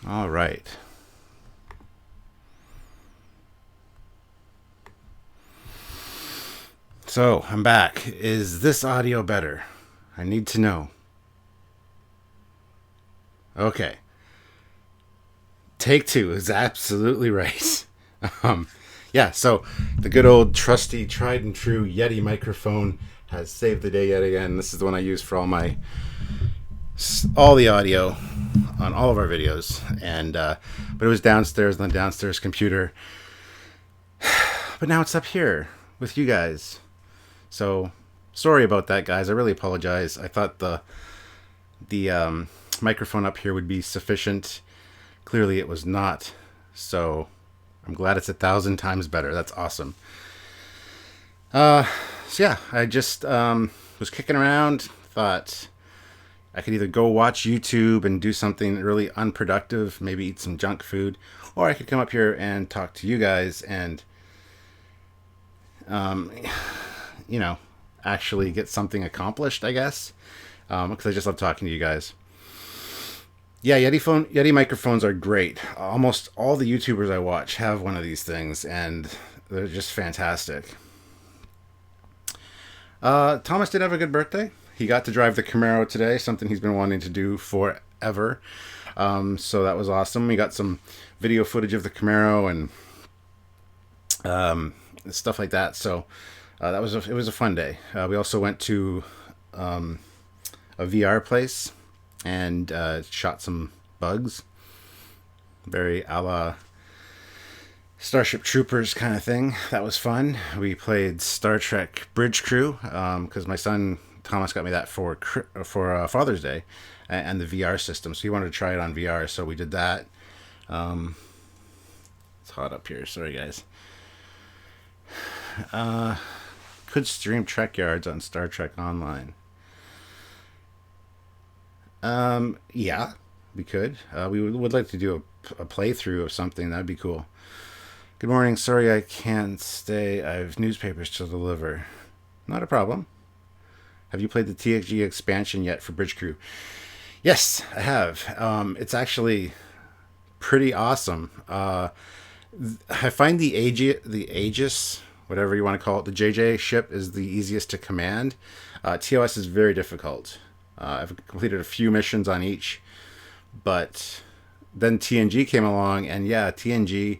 All right. So I'm back. Is this audio better? I need to know. Okay. Take two is absolutely right. Um, yeah, so the good old trusty, tried and true Yeti microphone has saved the day yet again. This is the one I use for all the audio on all of our videos, and but it was downstairs on the downstairs computer. But now it's up here with you guys. So sorry about that, guys. I really apologize. I thought the microphone up here would be sufficient. Clearly, it was not. So I'm glad it's 1,000 times better. That's awesome. So yeah, I just was kicking around. Thought I could either go watch YouTube and do something really unproductive, maybe eat some junk food, or I could come up here and talk to you guys and, um, you know, actually get something accomplished, I guess, because I just love talking to you guys. Yeah, Yeti microphones are great. Almost all the YouTubers I watch have one of these things, and they're just fantastic. Thomas did have a good birthday. He got to drive the Camaro today, something he's been wanting to do forever. So that was awesome. We got some video footage of the Camaro and stuff like that. So it was a fun day. We also went to a VR place and shot some bugs, very a la Starship Troopers kind of thing. That was fun. We played Star Trek Bridge Crew because my son Thomas got me that for Father's Day, and the VR system. So he wanted to try it on VR, so we did that. It's hot up here. Sorry, guys. Could stream Trekyards on Star Trek Online. Yeah, we could. We would like to do a playthrough of something. That'd be cool. Good morning. Sorry I can't stay. I have newspapers to deliver. Not a problem. Have you played the TXG expansion yet for Bridge Crew? Yes, I have. It's actually pretty awesome. I find the Aegis, whatever you want to call it, the JJ ship is the easiest to command. TOS is very difficult. I've completed a few missions on each, but then TNG came along, and yeah, TNG,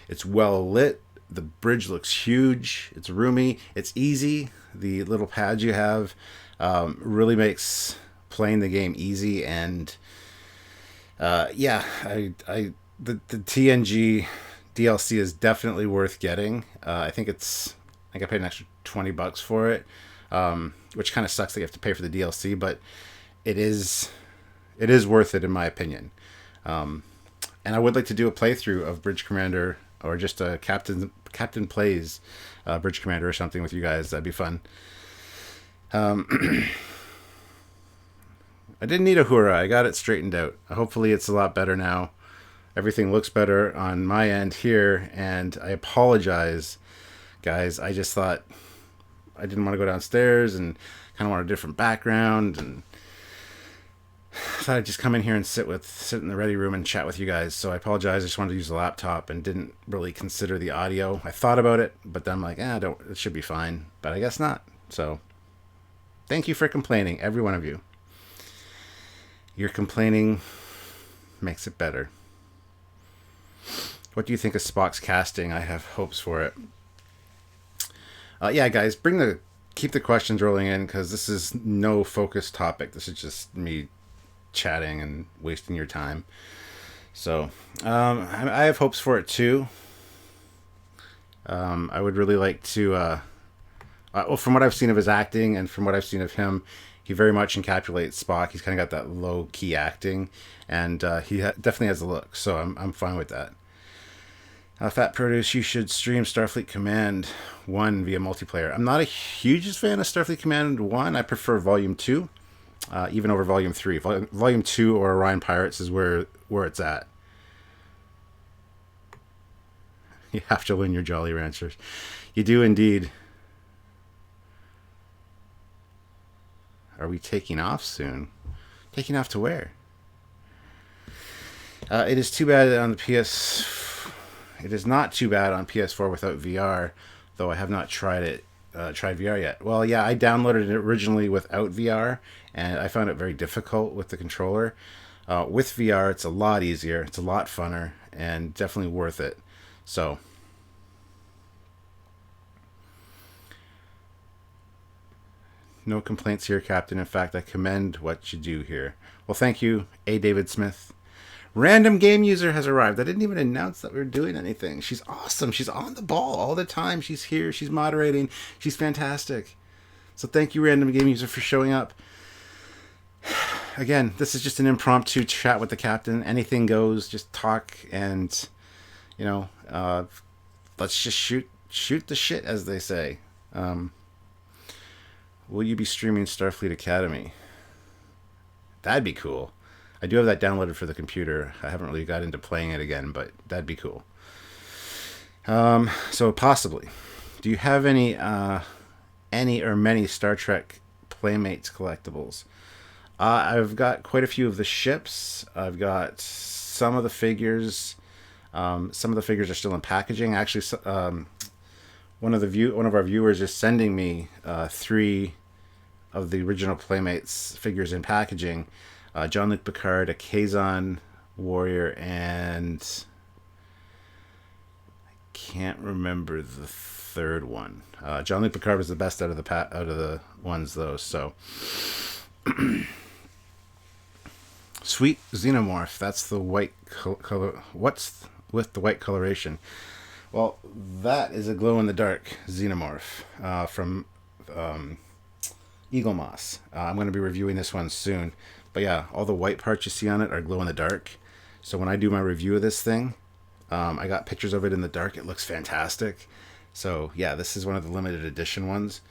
it's well lit. The bridge looks huge. It's roomy. It's easy. The little pads you have really makes playing the game easy. And yeah, the TNG DLC is definitely worth getting. I think I paid an extra $20 for it, which kind of sucks that you have to pay for the DLC, but it is worth it in my opinion. And I would like to do a playthrough of Bridge Commander, or just a captain plays Bridge Commander or something with you guys. That'd be fun. I didn't need a hoorah. I got it straightened out. Hopefully it's a lot better now. Everything looks better on my end here, and I apologize, guys. I just thought I didn't want to go downstairs and kind of want a different background, and I thought I'd just come in here and sit in the ready room and chat with you guys. So I apologize. I just wanted to use the laptop and didn't really consider the audio. I thought about it, but then I'm like, it should be fine. But I guess not. So thank you for complaining, every one of you. Your complaining makes it better. What do you think of Spock's casting? I have hopes for it. Yeah, guys, keep the questions rolling in, because this is no focused topic. This is just me chatting and wasting your time. So I have hopes for it too. I would really like to well, from what I've seen of his acting and from what I've seen of him, he very much encapsulates Spock. He's kind of got that low key acting, and he definitely has a look, so I'm fine with that. Fat Produce, you should stream Starfleet Command 1 via multiplayer. I'm not a hugest fan of Starfleet Command 1. I prefer Volume 2, even over Volume 3. Volume 2 or Orion Pirates is where it's at. You have to win your Jolly Ranchers. You do indeed. Are we taking off soon? Taking off to where? It is too bad on the PS. It is not too bad on PS4 without VR, though I have not tried it. Tried VR yet? Well, yeah, I downloaded it originally without VR, and I found it very difficult with the controller. With VR, it's a lot easier. It's a lot funner, and definitely worth it. So, no complaints here, Captain. In fact, I commend what you do here. Well, thank you, A. David Smith. Random game user has arrived. I didn't even announce that we were doing anything. She's awesome. She's on the ball all the time. She's here. She's moderating. She's fantastic. So thank you, random game user, for showing up. Again, this is just an impromptu chat with the captain. Anything goes. Just talk and, you know, let's just shoot the shit, as they say. Will you be streaming Starfleet Academy? That'd be cool. I do have that downloaded for the computer. I haven't really got into playing it again, but that'd be cool. So possibly. Do you have any or many Star Trek Playmates collectibles? I've got quite a few of the ships. I've got some of the figures. Some of the figures are still in packaging. Actually, one of our viewers is sending me 3 of the original Playmates figures in packaging. Jean-Luc Picard, a Kazon warrior, and I can't remember the third one. Jean-Luc Picard was the best out of the ones, though. So, sweet xenomorph. That's the white color. What's with the white coloration? Well, that is a glow-in-the-dark xenomorph from Eagle Moss. I'm going to be reviewing this one soon. But yeah, all the white parts you see on it are glow-in-the-dark. So when I do my review of this thing, I got pictures of it in the dark. It looks fantastic. So yeah, this is one of the limited edition ones.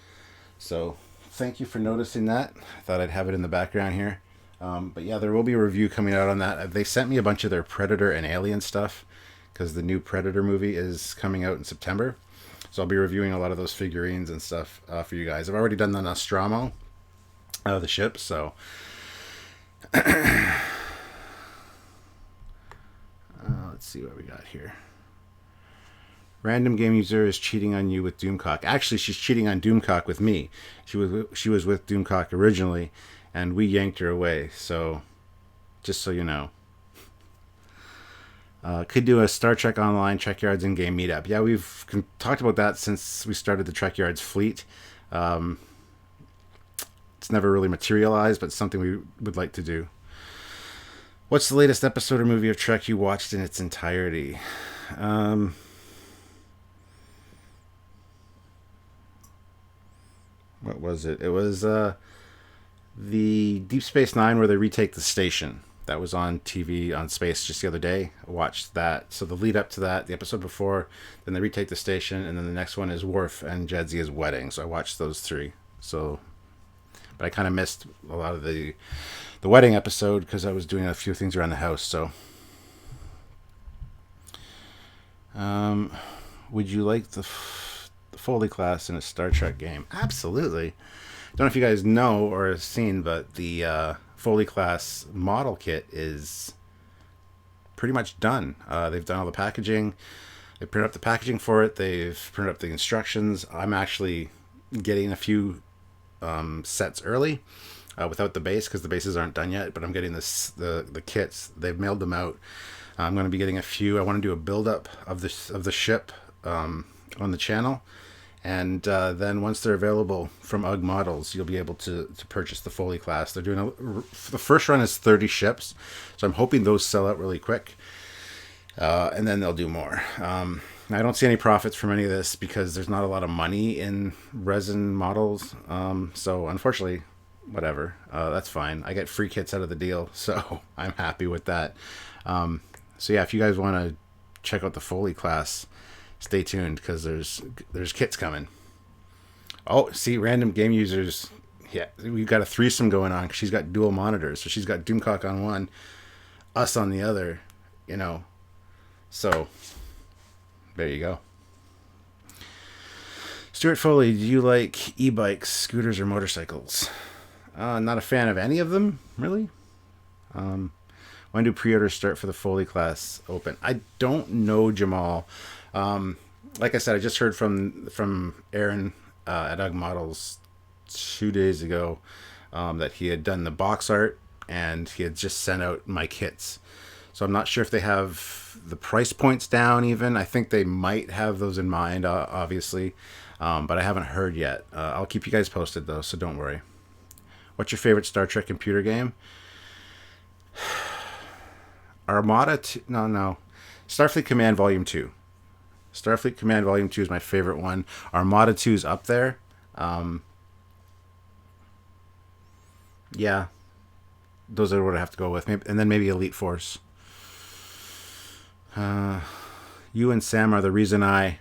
So thank you for noticing that. I thought I'd have it in the background here. But yeah, there will be a review coming out on that. They sent me a bunch of their Predator and Alien stuff because the new Predator movie is coming out in September. So I'll be reviewing a lot of those figurines and stuff for you guys. I've already done the Nostromo, the ship, so... let's see what we got here. Random game user is cheating on you with Doomcock. Actually, she's cheating on Doomcock with me. She was with Doomcock originally, and we yanked her away. So, just so you know. Could do a Star Trek Online Trekyards in-game meetup. Yeah, we've talked about that since we started the Trekyards fleet. It's never really materialized, but it's something we would like to do. What's the latest episode or movie of Trek you watched in its entirety? What was it? It was the Deep Space Nine where they retake the station. That was on TV on Space just the other day. I watched that. So the lead up to that, the episode before, then they retake the station, and then the next one is Worf and Jadzia's wedding. So I watched those 3. So... But I kind of missed a lot of the wedding episode because I was doing a few things around the house. So, would you like the Foley class in a Star Trek game? Absolutely. Don't know if you guys know or have seen, but the Foley class model kit is pretty much done. They've done all the packaging. They printed up the packaging for it. They've printed up the instructions. I'm actually getting a few sets early without the base because the bases aren't done yet, but I'm getting the kits. They've mailed them out. I'm going to be getting a few. I want to do a build up of the ship on the channel, and then once they're available from UGG Models, you'll be able to purchase the Foley class. They're doing the first run is 30 ships, so I'm hoping those sell out really quick, and then they'll do more. I don't see any profits from any of this because there's not a lot of money in resin models. So unfortunately, whatever. That's fine. I get free kits out of the deal, so I'm happy with that. So yeah, if you guys want to check out the Foley class, stay tuned because there's kits coming. Oh, see, random game users. Yeah, we've got a threesome going on. She's got dual monitors, so she's got Doomcock on one, us on the other. You know, so. There you go. Stuart Foley, do you like e-bikes, scooters, or motorcycles? Not a fan of any of them, really. When do pre-orders start for the Foley class open? I don't know, Jamal. Like I said, I just heard from Aaron at UG Models 2 days ago that he had done the box art and he had just sent out my kits. So I'm not sure if they have the price points down even. I think they might have those in mind, obviously. But I haven't heard yet. I'll keep you guys posted, though, so don't worry. What's your favorite Star Trek computer game? Armada... No. Starfleet Command Volume 2. Starfleet Command Volume 2 is my favorite one. Armada 2 is up there. Yeah. Those are what I have to go with. Maybe, and then maybe Elite Force. You and Sam are the reason I...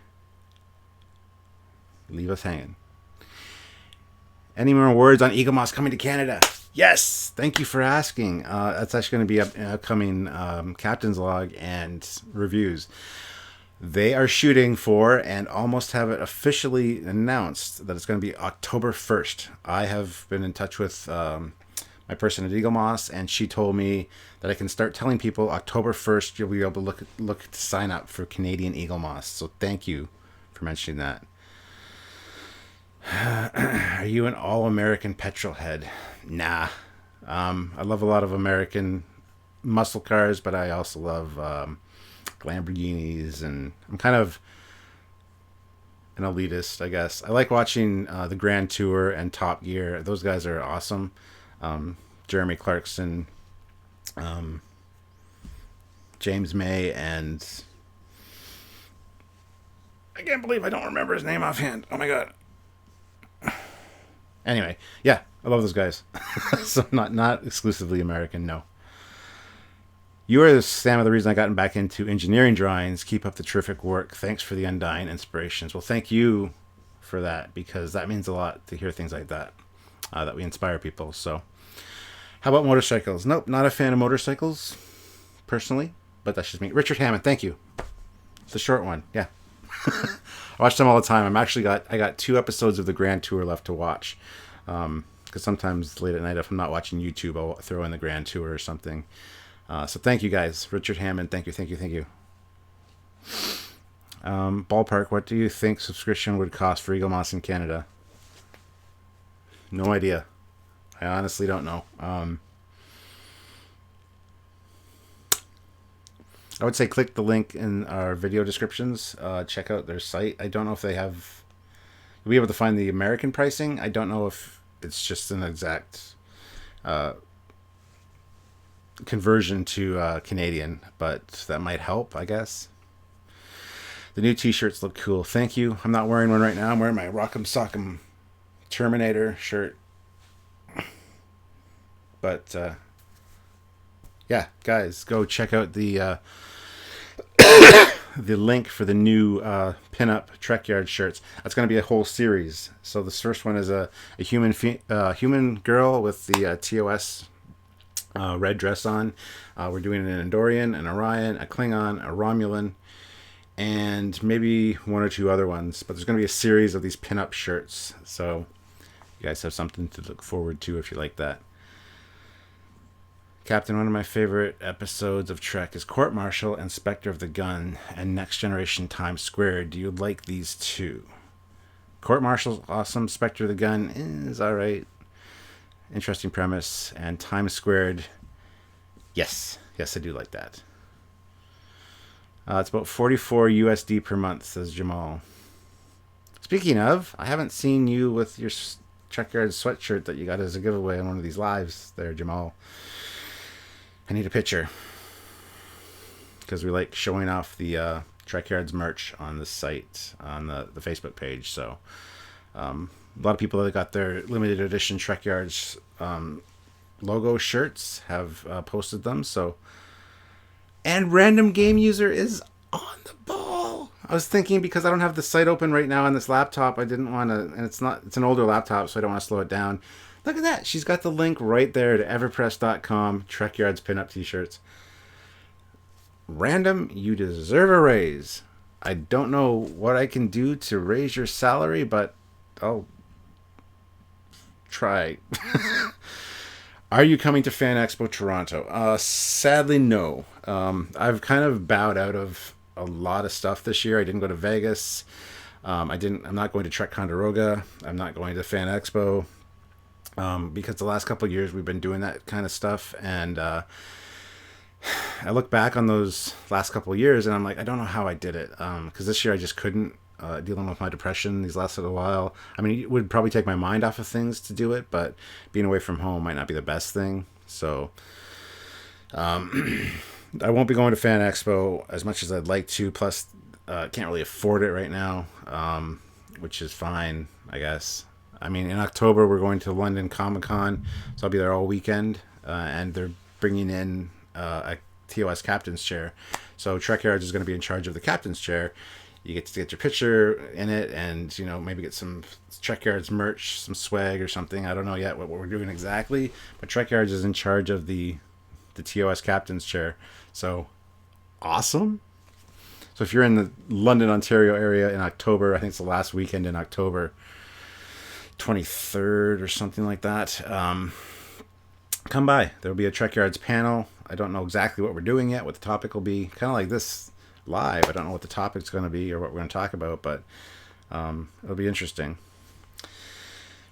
Leave us hanging. Any more words on Eagle Moss coming to Canada? Yes! Thank you for asking. That's actually going to be upcoming Captain's Log and reviews. They are shooting for and almost have it officially announced that it's going to be October 1st. I have been in touch with my person at Eagle Moss, and she told me that I can start telling people October 1st you'll be able to look to sign up for Canadian Eagle Moss. So thank you for mentioning that. Are you an all-American petrol head? Nah. I love a lot of American muscle cars, but I also love Lamborghinis, and I'm kind of an elitist, I guess. I like watching the Grand Tour and Top Gear. Those guys are awesome. Jeremy Clarkson, James May, and I can't believe I don't remember his name offhand. Oh my god. Anyway, yeah, I love those guys. So not exclusively American, no. You are, Sam, the reason I gotten back into engineering drawings. Keep up the terrific work. Thanks for the undying inspirations. Well, thank you for that, because that means a lot to hear things like that, that we inspire people. So, how about motorcycles? Nope, not a fan of motorcycles, personally, but that's just me. Richard Hammond, thank you. It's a short one, yeah. I watch them all the time. I got 2 episodes of the Grand Tour left to watch. Because sometimes late at night, if I'm not watching YouTube, I'll throw in the Grand Tour or something. So thank you guys. Richard Hammond, thank you. Ballpark, what do you think subscription would cost for Eagle Moss in Canada? No idea. I honestly don't know. I would say click the link in our video descriptions. Check out their site. I don't know if they have... You'll be able to find the American pricing. I don't know if it's just an exact conversion to Canadian, but that might help, I guess. The new t-shirts look cool. Thank you. I'm not wearing one right now. I'm wearing my Rock'em Sock'em Terminator shirt. But, yeah, guys, go check out the the link for the new pinup Trekyards shirts. That's going to be a whole series. So this first one is a human girl with the TOS red dress on. We're doing an Andorian, an Orion, a Klingon, a Romulan, and maybe 1 or 2 other ones. But there's going to be a series of these pinup shirts. So you guys have something to look forward to if you like that. Captain, one of my favorite episodes of Trek is Court Martial and Spectre of the Gun and Next Generation Times Squared. Do you like these 2? Court Martial's awesome. Spectre of the Gun is alright. Interesting premise. And Times Squared, yes, I do like that. It's about $44 USD per month, says Jamal. Speaking of, I haven't seen you with your Trekyards sweatshirt that you got as a giveaway on one of these lives there, Jamal. I need a picture, because we like showing off the Trekyards merch on the site, on the Facebook page. So a lot of people that got their limited edition Trekyards logo shirts have posted them. So, and Random Game User is on the ball. I was thinking, because I don't have the site open right now on this laptop, I didn't want to, and it's an older laptop, so I don't want to slow it down. Look at that. She's got the link right there to everpress.com, Trekyards pinup t-shirts. Random, you deserve a raise. I don't know what I can do to raise your salary, but I'll try. Are you coming to Fan Expo Toronto? Sadly, no. I've kind of bowed out of a lot of stuff this year. I didn't go to Vegas. I didn't. I'm not going to Trek Condoroga. I'm not going to Fan Expo because the last couple of years we've been doing that kind of stuff, and I look back on those last couple of years, and I'm like, I don't know how I did it. Because this year I just couldn't. Dealing with my depression these last little while. I mean, it would probably take my mind off of things to do it, but being away from home might not be the best thing. So, I won't be going to Fan Expo as much as I'd like to. Plus, can't really afford it right now, which is fine, I guess. I mean, in October we're going to London Comic Con, so I'll be there all weekend, and they're bringing in a TOS captain's chair. So Trekyards is going to be in charge of the captain's chair. You get to get your picture in it, and maybe get some Trekyards merch, some swag or something. I don't know yet what we're doing exactly, but Trekyards is in charge of the TOS captain's chair. So awesome. So if you're in the London, Ontario area in October, I think it's the last weekend in October, 23rd or something like that. Come by. There'll be a Trekyards panel. I don't know exactly what we're doing yet, what the topic will be. Kind of like this live. I don't know what the topic's going to be or what we're going to talk about, but it'll be interesting.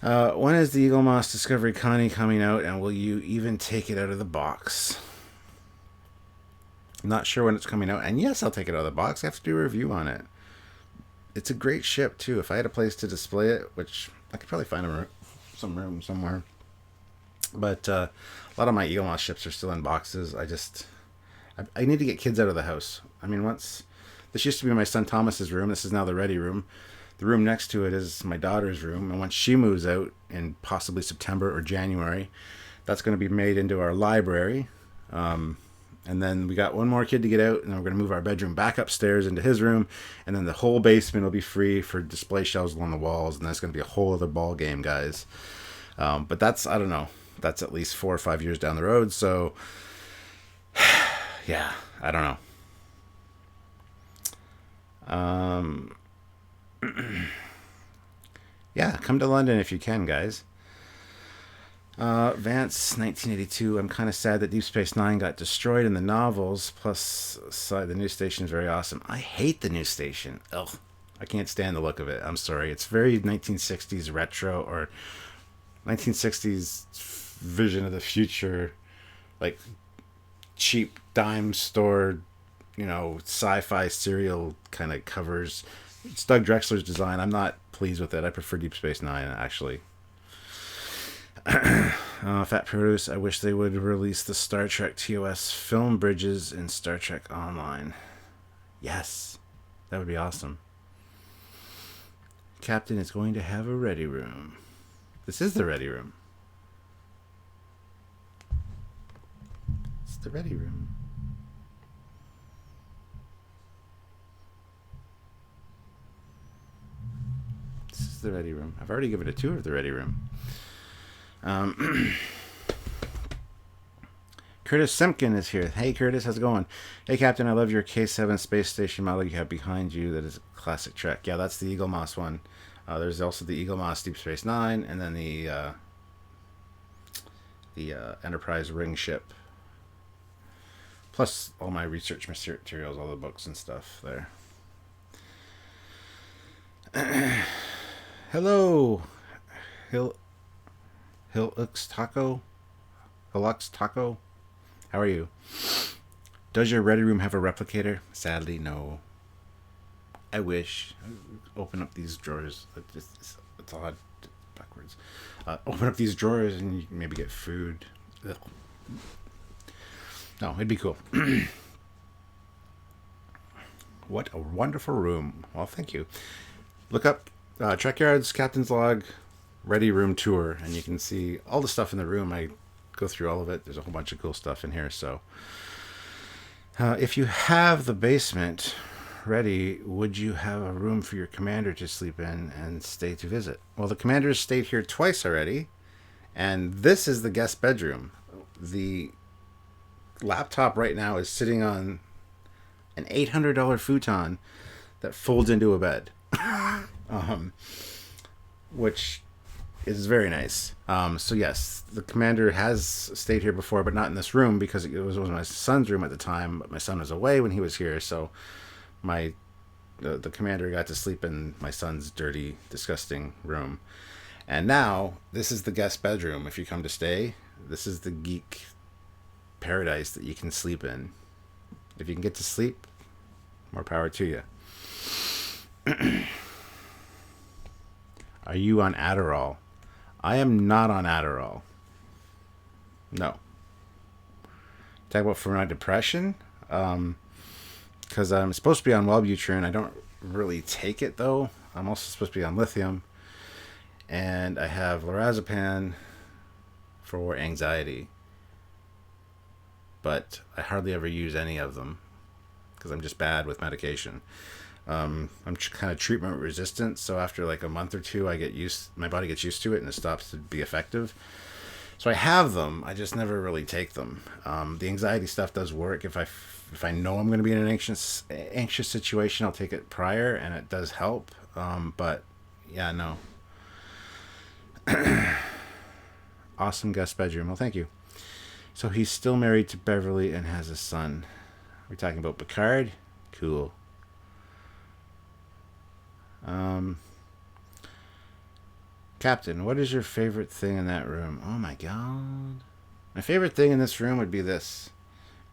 When is the Eagle Moss Discovery Connie coming out, and will you even take it out of the box? I'm not sure when it's coming out, and yes, I'll take it out of the box. I have to do a review on it. It's a great ship too. If I had a place to display it, which I could probably find some room somewhere, but a lot of my Eagle Moss ships are still in boxes. I need to get kids out of the house. I mean, this used to be my son Thomas's room. This is now the ready room. The room next to it is my daughter's room. And once she moves out in possibly September or January, that's going to be made into our library. And then we got one more kid to get out, and then we're going to move our bedroom back upstairs into his room. And then the whole basement will be free for display shelves along the walls. And that's going to be a whole other ball game, guys. But I don't know. That's at least 4 or 5 years down the road. So yeah, I don't know. Yeah, come to London if you can, guys. Vance, 1982. I'm kind of sad that Deep Space Nine got destroyed in the novels. Plus, the new station is very awesome. I hate the new station. Ugh, I can't stand the look of it. I'm sorry. It's very 1960s retro or 1960s vision of the future, like cheap dime store, sci-fi serial kind of covers. It's Doug Drexler's design. I'm not pleased with it. I prefer Deep Space Nine, actually. Fat Produce, I wish they would release the Star Trek TOS film bridges in Star Trek Online. Yes, that would be awesome. Captain is going to have a ready room. This is the ready room. It's the ready room. This is the ready room. I've already given a tour of the ready room. Curtis Simpkin is here. Hey, Curtis, how's it going? Hey, Captain, I love your K7 space station model you have behind you. That is a classic Trek. Yeah, that's the Eagle Moss one. There's also the Eagle Moss Deep Space Nine, and then the Enterprise ring ship. Plus all my research materials, all the books and stuff there. Hello, Hilux Taco. How are you? Does your ready room have a replicator? Sadly, no. I wish. Open up these drawers. It's odd. Backwards. Open up these drawers and you can maybe get food. Ugh. No, it'd be cool. What a wonderful room. Well, thank you. Look up Trekyards Captain's Log Ready Room Tour, and you can see all the stuff in the room. I go through all of it. There's a whole bunch of cool stuff in here. So if you have the basement ready, would you have a room for your commander to sleep in and stay to visit? Well, the commander's stayed here twice already, and this is the guest bedroom. The laptop right now is sitting on an $800 futon that folds into a bed. Which It is very nice. So yes, the commander has stayed here before, but not in this room because it was my son's room at the time. But my son was away when he was here, so my the commander got to sleep in my son's dirty, disgusting room. And now this is the guest bedroom. If you come to stay, this is the geek paradise that you can sleep in. If you can get to sleep, more power to you. Are you on Adderall? I am not on Adderall. No. Talk about for my depression. Because I'm supposed to be on Wellbutrin. I don't really take it though. I'm also supposed to be on lithium. And I have lorazepam for anxiety. But I hardly ever use any of them because I'm just bad with medication. I'm kind of treatment resistant, so after like a month or two, my body gets used to it and it stops to be effective. So I have them, I just never really take them. The anxiety stuff does work. If I know I'm going to be in an anxious situation, I'll take it prior, and it does help. But yeah, no. Awesome guest bedroom. Well, thank you. So he's still married to Beverly and has a son. We're talking about Picard. Cool. Captain, what is your favorite thing in that room? Oh my god. My favorite thing in this room would be this.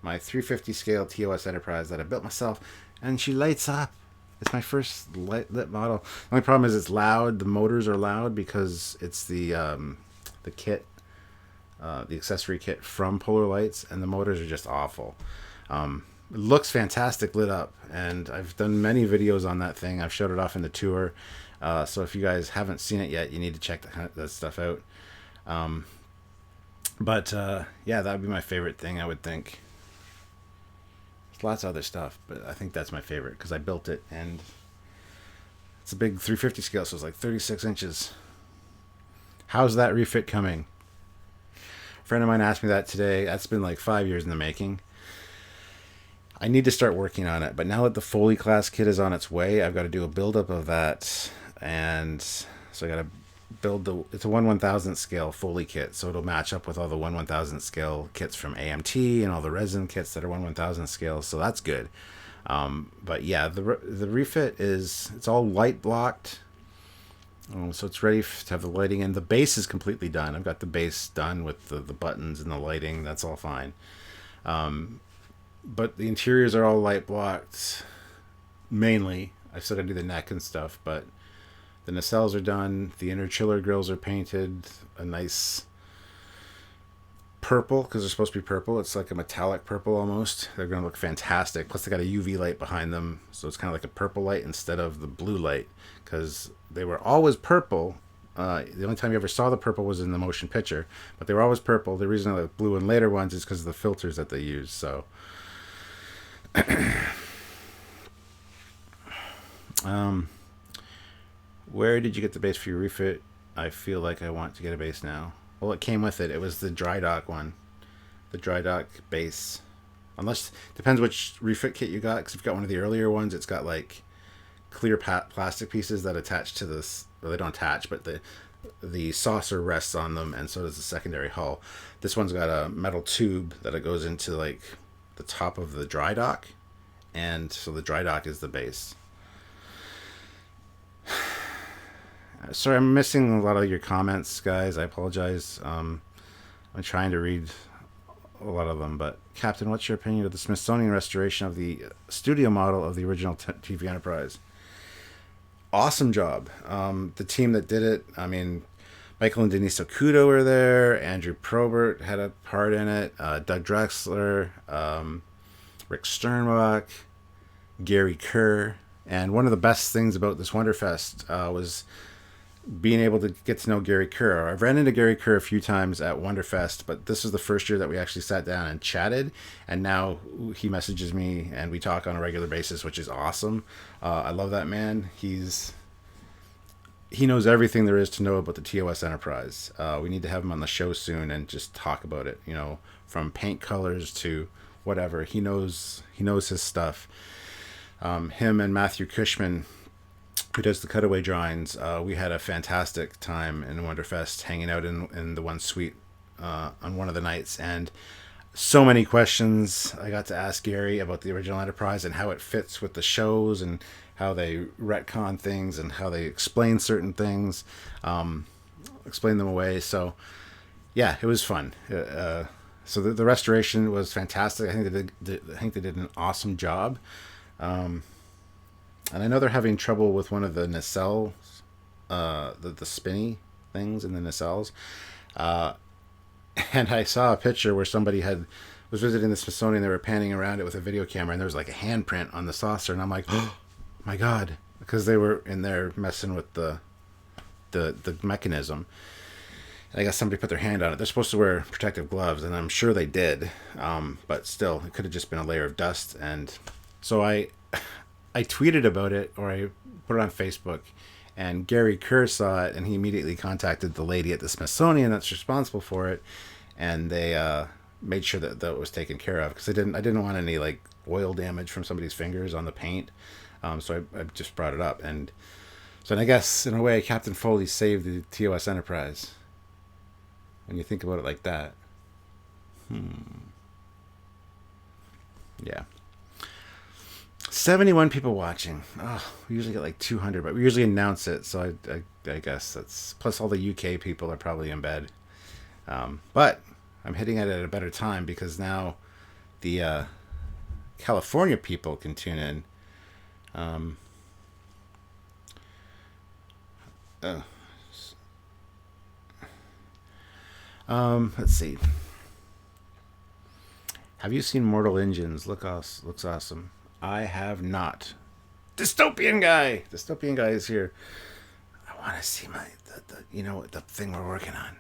My 350 scale TOS Enterprise that I built myself, and she lights up. It's my first lit model. The only problem is it's loud. The motors are loud because it's the kit, the accessory kit from Polar Lights, and the motors are just awful. It looks fantastic lit up, and I've done many videos on that thing. I've showed it off in the tour, so if you guys haven't seen it yet, you need to check that stuff out. But yeah, that would be my favorite thing, I would think. There's lots of other stuff, but I think that's my favorite because I built it, and it's a big 350 scale, so it's like 36 inches. How's that refit coming? A friend of mine asked me that today. That's been like 5 years in the making. I need to start working on it, but now that the Foley class kit is on its way, I've got to do a buildup of that, and so I got to build it's a 1/1000th scale Foley kit, so it'll match up with all the 1/1000th scale kits from AMT and all the resin kits that are 1/1000th scale, so that's good. But yeah, the refit it's all light blocked, so it's ready to have the lighting, and the base is completely done. I've got the base done with the buttons and the lighting. That's all fine. But the interiors are all light blocked, mainly. I still gotta do the neck and stuff, but the nacelles are done. The inner chiller grills are painted a nice purple, because they're supposed to be purple. It's like a metallic purple almost. They're gonna look fantastic. Plus they got a UV light behind them, so it's kind of like a purple light instead of the blue light, because they were always purple. The only time you ever saw the purple was in the motion picture, but they were always purple. The reason I like blue in later ones is because of the filters that they use. So where did you get the base for your refit? I feel like I want to get a base now. Well, it came with it. It was the dry dock one. The dry dock base. Unless, depends which refit kit you got, because if you've got one of the earlier ones, it's got like clear plastic pieces that attach to this. Well, they don't attach, but the saucer rests on them, and so does the secondary hull. This one's got a metal tube that it goes into like the top of the dry dock, and so the dry dock is the base. Sorry, I'm missing a lot of your comments, guys. I apologize. I'm trying to read a lot of them, but Captain, what's your opinion of the Smithsonian restoration of the studio model of the original TV Enterprise? Awesome job. The team that did it, I mean, Michael and Denise Okuda were there. Andrew Probert had a part in it. Doug Drexler, Rick Sternbach, Gary Kerr. And one of the best things about this Wonderfest was being able to get to know Gary Kerr. I've ran into Gary Kerr a few times at Wonderfest, but this is the first year that we actually sat down and chatted, and now he messages me and we talk on a regular basis, which is awesome. I love that man. He knows everything there is to know about the TOS Enterprise. We need to have him on the show soon and just talk about it, from paint colors to whatever. He knows his stuff. Him and Matthew Cushman who does the cutaway drawings. We had a fantastic time in Wonderfest hanging out in the one suite on one of the nights, and so many questions I got to ask Gary about the original Enterprise and how it fits with the shows and how they retcon things and how they explain certain things, explain them away. So yeah, it was fun. So the restoration was fantastic. I think they did an awesome job. And I know they're having trouble with one of the nacelles, the spinny things in the nacelles. And I saw a picture where somebody was visiting the Smithsonian. They were panning around it with a video camera, and there was like a handprint on the saucer. And I'm like, oh my god, because they were in there messing with the mechanism. And I guess somebody put their hand on it. They're supposed to wear protective gloves, and I'm sure they did. But still, it could have just been a layer of dust. And so I tweeted about it, or I put it on Facebook, and Gary Kerr saw it, and he immediately contacted the lady at the Smithsonian that's responsible for it, and they made sure that was taken care of, because I didn't want any like oil damage from somebody's fingers on the paint. So I just brought it up, and so I guess in a way Captain Foley saved the TOS Enterprise. When you think about it like that, yeah. 71 people watching. Oh, we usually get like 200, but we usually announce it, so I guess that's... Plus all the UK people are probably in bed. But I'm hitting it at a better time because now the California people can tune in. Let's see. Have you seen Mortal Engines? Looks awesome. I have not. Dystopian guy is here. I want to see the thing we're working on.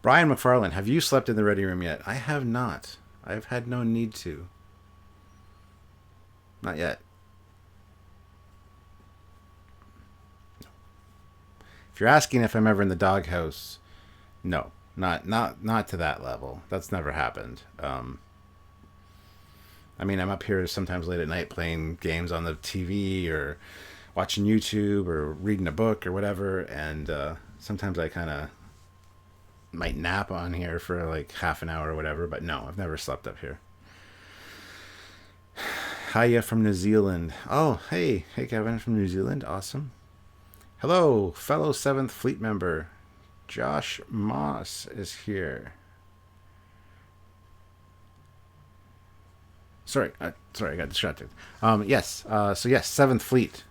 Brian McFarlane, have you slept in the ready room yet? I have not. I've had no need to. Not yet. No. If you're asking if I'm ever in the doghouse, no, not to that level. That's never happened. I mean, I'm up here sometimes late at night playing games on the TV or watching YouTube or reading a book or whatever, and sometimes I kind of might nap on here for like half an hour or whatever, but no, I've never slept up here. Hiya from New Zealand. Oh, hey Kevin from New Zealand. Awesome. Hello, fellow 7th Fleet member. Josh Moss is here. Sorry, I got distracted. Yes, 7th Fleet.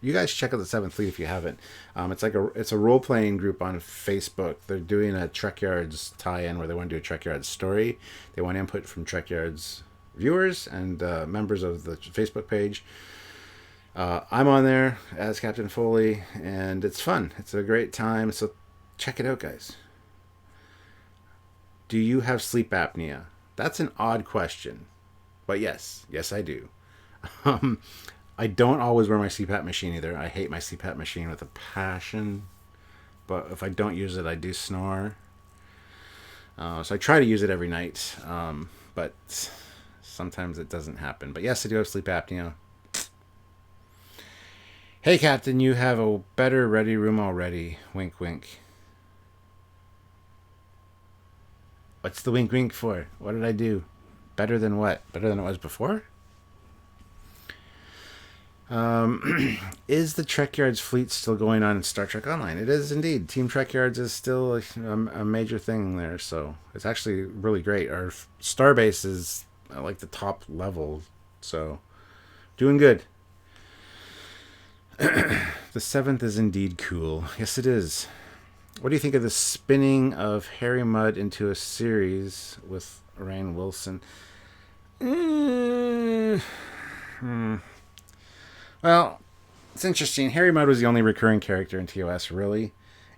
You guys check out the 7th Fleet if you haven't. It's a role playing group on Facebook. They're doing a Trekyards tie-in where they want to do a Trekyards story. They want input from Trekyards viewers and members of the Facebook page. I'm on there as Captain Foley, and it's fun. It's a great time. So check it out, guys. Do you have sleep apnea? That's an odd question. But yes, I do. I don't always wear my CPAP machine either. I hate my CPAP machine with a passion. But if I don't use it, I do snore. So I try to use it every night. But sometimes it doesn't happen. But yes, I do have sleep apnea. Hey, Captain, you have a better ready room already. Wink, wink. What's the wink, wink for? What did I do? Better than what? Better than it was before? Is the Trekyards fleet still going on in Star Trek Online? It is indeed. Team Trekyards is still a major thing there, so it's actually really great. Our starbase is like the top level, so doing good. The 7th is indeed cool. Yes, it is. What do you think of the spinning of Harry Mudd into a series with Rainn Wilson? Well, it's interesting. Harry Mudd was the only recurring character in TOS, really.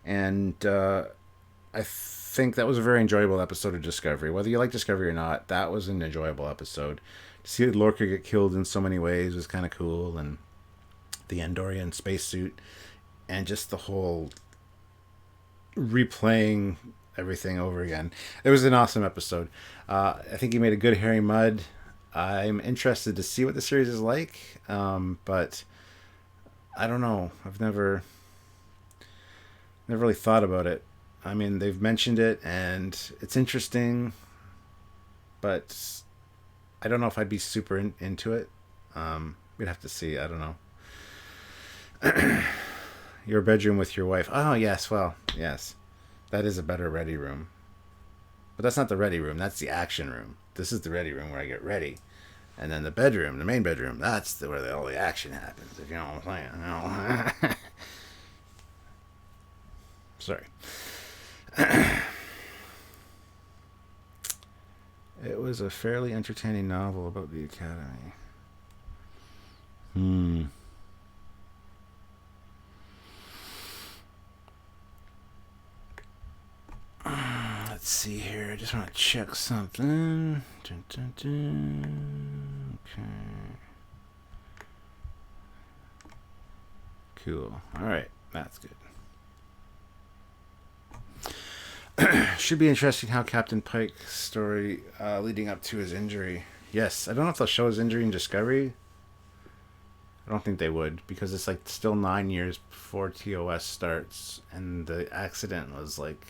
And I think that was a very enjoyable episode of Discovery. Whether you like Discovery or not, that was an enjoyable episode. To see Lorca get killed in so many ways was kind of cool. And the Andorian spacesuit. And just the whole replaying everything over again. It was an awesome episode. I think he made a good Harry Mudd. I'm interested to see what the series is like, but I don't know. I've never really thought about it. I mean, they've mentioned it, and it's interesting, but I don't know if I'd be super into it. We'd have to see. I don't know. Your bedroom with your wife. Oh, yes. Well, yes. That is a better ready room. But that's not the ready room. That's the action room. This is the ready room where I get ready. And then the bedroom, the main bedroom, that's where all the action happens, if you know what I'm saying. You know? Sorry. It was a fairly entertaining novel about the academy. Hmm. Let's see here. I just want to check something. Dun, dun, dun. Okay. Cool. All right. That's good. Should be interesting how Captain Pike's story leading up to his injury. Yes, I don't know if they'll show his injury in Discovery. I don't think they would because it's like still 9 years before TOS starts, and the accident was like,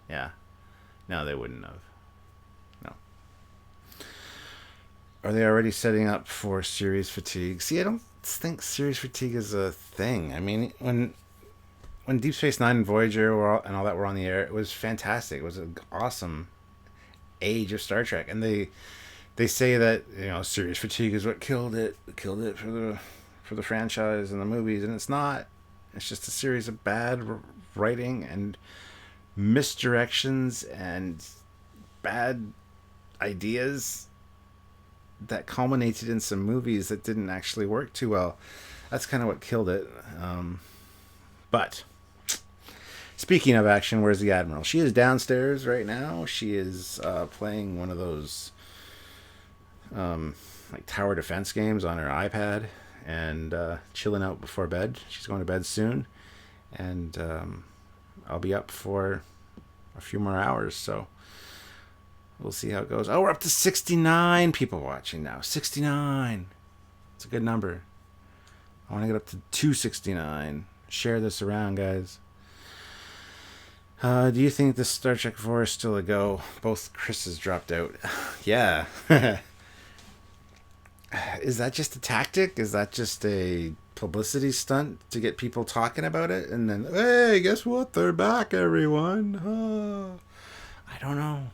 yeah, no, they wouldn't have. No. Are they already setting up for series fatigue? See, I don't think series fatigue is a thing. I mean, when Deep Space Nine and Voyager and all that were on the air, it was fantastic. It was an awesome age of Star Trek, and they say that series fatigue is what killed it for the franchise and the movies, and it's not. It's just a series of bad writing and misdirections and bad ideas that culminated in some movies that didn't actually work too well. That's kind of what killed it. But speaking of action, where's the Admiral? She is downstairs right now. She is playing one of those like tower defense games on her iPad and chilling out before bed. She's going to bed soon, and I'll be up for a few more hours, so we'll see how it goes. Oh, we're up to 69 people watching now. 69. It's a good number. I want to get up to 269. Share this around, guys. Do you think this Star Trek 4 is still a go? Both Chris's dropped out. Yeah. Is that just a tactic? Is that just a publicity stunt to get people talking about it? And then, hey, guess what? They're back, everyone. I don't know.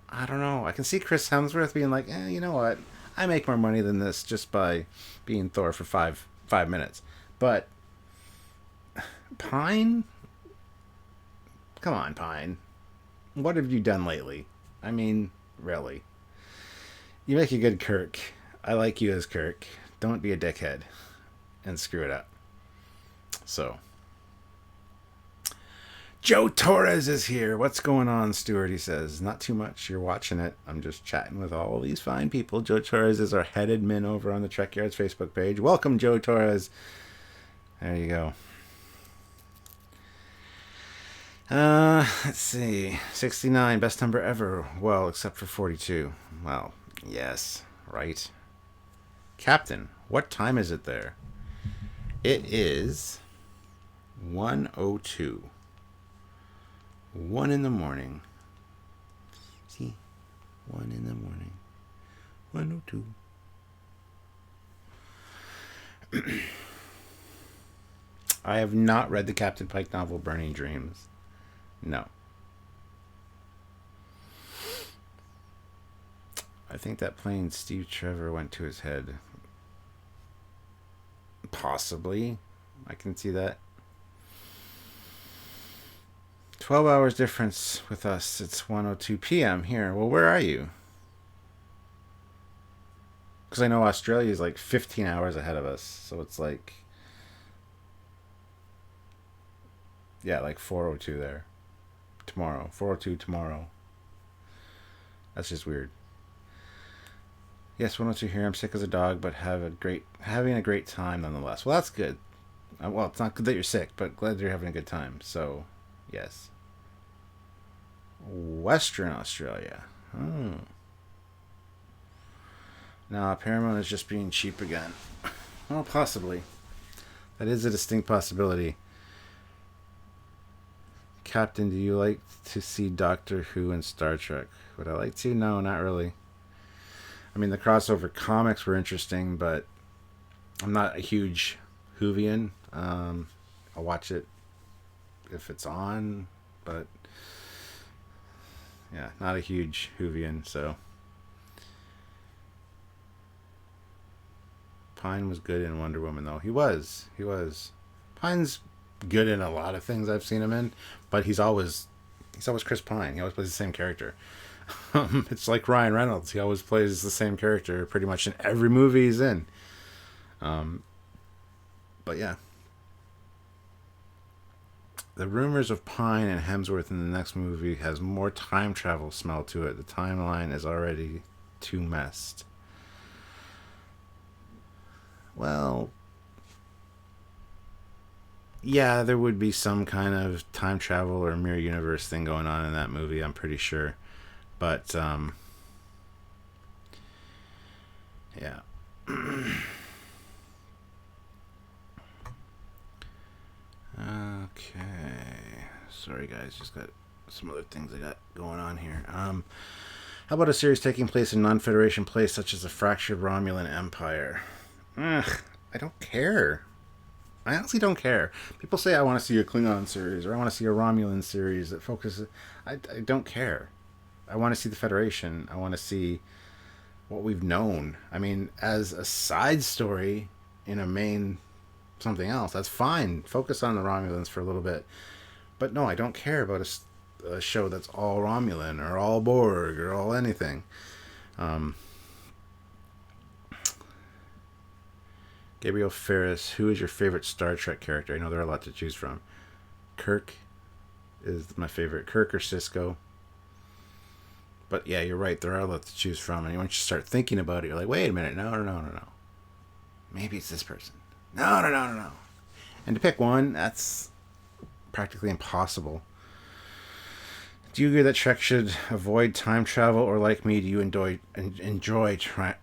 I can see Chris Hemsworth being like, you know what? I make more money than this just by being Thor for five minutes. But Pine? Come on, Pine. What have you done lately? I mean, really. You make a good Kirk. I like you as Kirk. Don't be a dickhead and screw it up. So, Joe Torres is here. What's going on, Stuart? He says, not too much. You're watching it. I'm just chatting with all these fine people. Joe Torres is our head admin over on the Trekyards Facebook page. Welcome, Joe Torres. There you go. Let's see. 69, best number ever. Well, except for 42. Well, yes, right. Captain, what time is it there? It is 1:02. 1 in the morning. See? 1 in the morning. 1:02. I have not read the Captain Pike novel Burning Dreams. No. I think that plane Steve Trevor went to his head. Possibly. I can see that. 12 hours difference with us. It's 1:02 p.m. here. Well, where are you? Because I know Australia is like 15 hours ahead of us. So it's like... yeah, like 4:02 there. Tomorrow. 4:02 tomorrow. That's just weird. Yes, 1:02 here. I'm sick as a dog, but having a great time nonetheless. Well, that's good. Well, it's not good that you're sick, but glad you're having a good time. So, yes. Western Australia. Oh. No, Paramount is just being cheap again. Well, possibly. That is a distinct possibility. Captain, do you like to see Doctor Who and Star Trek? Would I like to? No, not really. I mean, the crossover comics were interesting, but I'm not a huge Whovian. I'll watch it if it's on, but yeah, not a huge Whovian. So Pine was good in Wonder Woman, though. He was. He was. Pine's good in a lot of things I've seen him in, but he's always Chris Pine. He always plays the same character. It's like Ryan Reynolds. He always plays the same character pretty much in every movie he's in. Um, but yeah, the rumors of Pine and Hemsworth in the next movie has more time travel smell to it. The timeline is already too messed. Well, yeah, there would be some kind of time travel or mirror universe thing going on in that movie. I'm pretty sure, but yeah. Okay. Sorry, guys. Just got some other things I got going on here. How about a series taking place in non-Federation place, such as the fractured Romulan Empire? Ugh, I don't care. I honestly don't care. People say I want to see a Klingon series or I want to see a Romulan series that focuses. I don't care. I want to see the Federation. I want to see what we've known. I mean, as a side story in a main something else, that's fine. Focus on the Romulans for a little bit. But no, I don't care about a show that's all Romulan or all Borg or all anything. Um, Gabriel Ferris, who is your favorite Star Trek character? I know there are a lot to choose from. Kirk is my favorite. Kirk or Cisco. But yeah, you're right. There are a lot to choose from. And once you start thinking about it, you're like, wait a minute. No, no, no, no, no. Maybe it's this person. No, no, no, no, no. And to pick one, that's practically impossible. Do you agree that Trek should avoid time travel, or like me, do you enjoy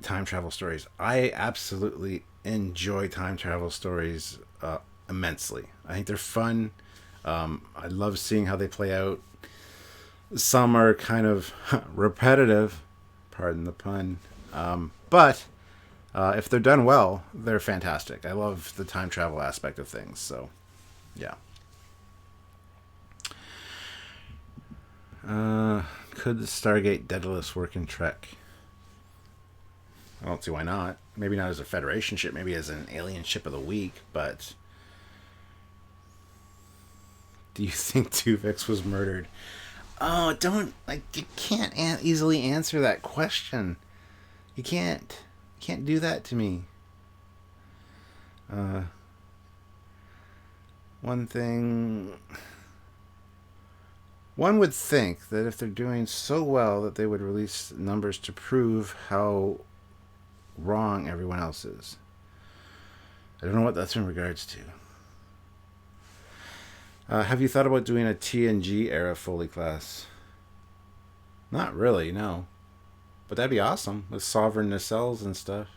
time travel stories? I absolutely enjoy time travel stories immensely. I think they're fun. I love seeing how they play out. Some are kind of repetitive, pardon the pun, but if they're done well, they're fantastic. I love the time travel aspect of things. So, yeah. Could the Stargate Daedalus work in Trek? I don't see why not. Maybe not as a Federation ship, maybe as an alien ship of the week, but do you think Tuvix was murdered? Oh, don't, like, you can't easily answer that question. You can't do that to me. Uh, one thing, one would think that if they're doing so well that they would release numbers to prove how wrong everyone else is. I don't know what that's in regards to. Have you thought about doing a TNG era Foley class? Not really, no. But that'd be awesome with sovereign nacelles and stuff.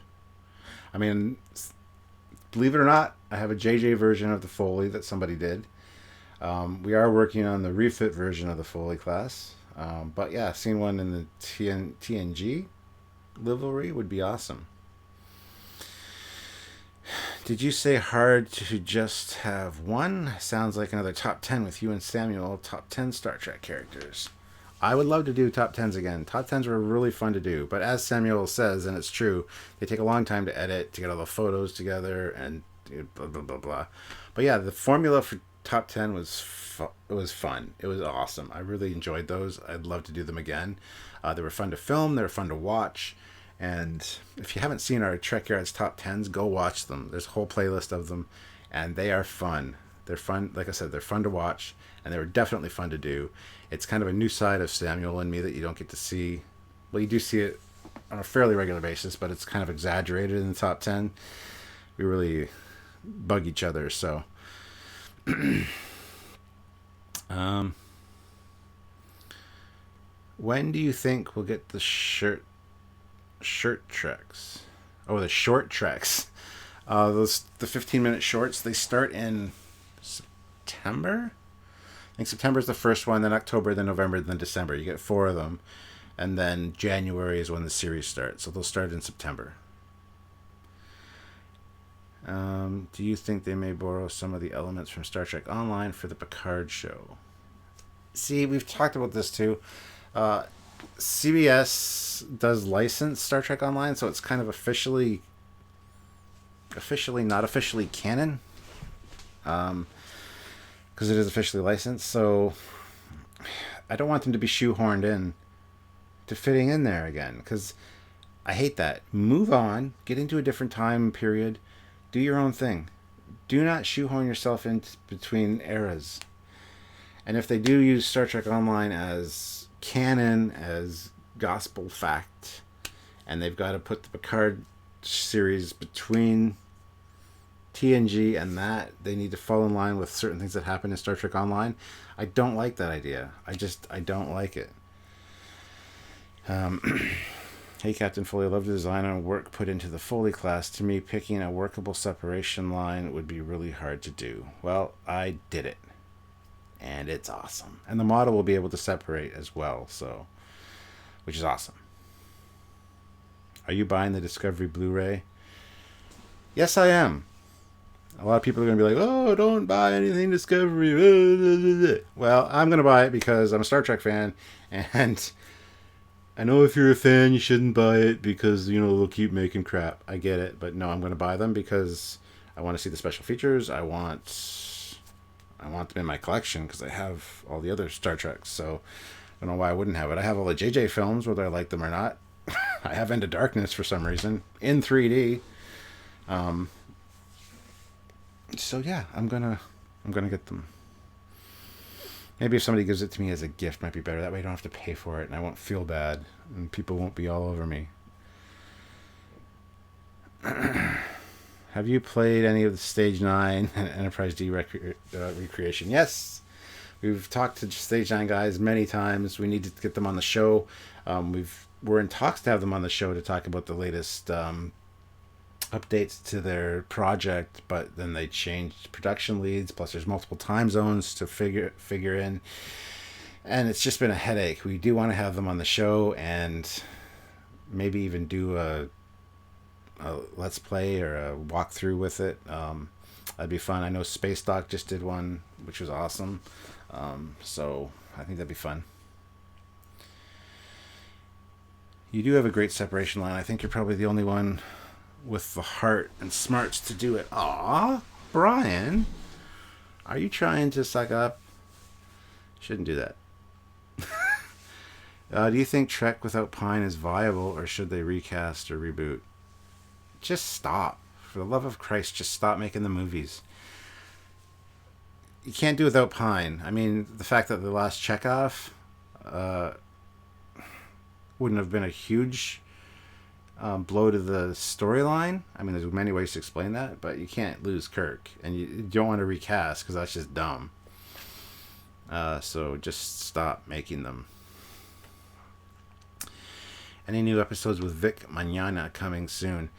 I mean, believe it or not, I have a JJ version of the Foley that somebody did. We are working on the refit version of the Foley class. But yeah, seeing one in the TNG livery would be awesome. Did you say hard to just have one? Sounds like another top 10 with you and Samuel, top 10 Star Trek characters. I would love to do top 10s again. Top 10s were really fun to do. But as Samuel says, and it's true, they take a long time to edit, to get all the photos together, and blah, blah, blah, blah. But yeah, the formula for top 10 it was fun. It was awesome. I really enjoyed those. I'd love to do them again. They were fun to film. They were fun to watch. And if you haven't seen our Trekyards top 10s, go watch them. There's a whole playlist of them, and they are fun. They're fun. Like I said, they're fun to watch, and they were definitely fun to do. It's kind of a new side of Samuel and me that you don't get to see. Well, you do see it on a fairly regular basis, but it's kind of exaggerated in the top 10. We really bug each other, so. When do you think we'll get the shirt Shirt treks. Oh, the short treks. The 15-minute shorts. They start in September. I think September is the first one, then October, then November, then December. You get 4 of them, and then January is when the series starts. So they'll start in September. Do you think they may borrow some of the elements from Star Trek Online for the Picard show? See, we've talked about this too. CBS does license Star Trek Online, so it's kind of officially not officially canon, because it is officially licensed. So I don't want them to be shoehorned in to fitting in there again, because I hate that. Move on, get into a different time period, do your own thing. Do not shoehorn yourself in between eras. And if they do use Star Trek Online as canon, as gospel fact, and they've got to put the Picard series between TNG and that, they need to fall in line with certain things that happen in Star Trek Online. I don't like that idea. I don't like it. Hey, Captain Foley, I love the design and work put into the Foley class. To me, picking a workable separation line would be really hard to do. Well, I did it. And it's awesome. And the model will be able to separate as well, so, which is awesome. Are you buying the Discovery Blu-ray? Yes, I am. A lot of people are going to be like, oh, don't buy anything Discovery. Well, I'm going to buy it because I'm a Star Trek fan, and I know if you're a fan, you shouldn't buy it because, they'll keep making crap. I get it, but no, I'm going to buy them because I want to see the special features. I want them in my collection because I have all the other Star Treks, so I don't know why I wouldn't have it. I have all the JJ films, whether I like them or not. I have Into Darkness for some reason in 3D. So yeah, I'm gonna get them. Maybe if somebody gives it to me as a gift, might be better. That way I don't have to pay for it, and I won't feel bad, and people won't be all over me. Have you played any of the Stage 9 and Enterprise D recreation? Yes. We've talked to Stage 9 guys many times. We need to get them on the show. We're in talks to have them on the show to talk about the latest updates to their project, but then they changed production leads, plus there's multiple time zones to figure in, and it's just been a headache. We do want to have them on the show and maybe even do a let's play or a walkthrough with it. That'd be fun. I know Space Doc just did one, which was awesome. So I think that'd be fun. You do have a great separation line. I think you're probably the only one with the heart and smarts to do it. Aw, Brian, are you trying to suck up? Shouldn't do that. Do you think Trek without Pine is viable, or should they recast or reboot? Just stop. For the love of Christ, just stop making the movies. You can't do without Pine. I mean, the fact that the last Chekhov wouldn't have been a huge blow to the storyline. I mean, there's many ways to explain that, but you can't lose Kirk, and you don't want to recast because that's just dumb. So just stop making them. Any new episodes with Vic Mañana coming soon?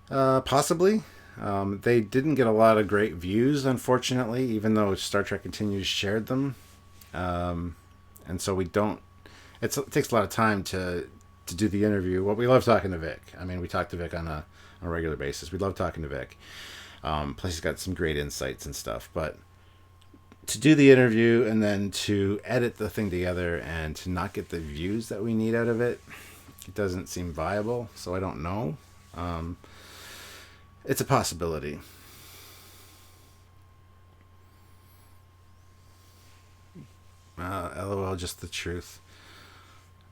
Possibly. They didn't get a lot of great views, unfortunately, even though Star Trek Continues shared them. And so we don't... It takes a lot of time to do the interview. Well, we love talking to Vic. I mean, we talk to Vic on a regular basis. We love talking to Vic. Plus, he's got some great insights and stuff. But to do the interview and then to edit the thing together and to not get the views that we need out of it, it doesn't seem viable. So I don't know. It's a possibility. LOL, just the truth.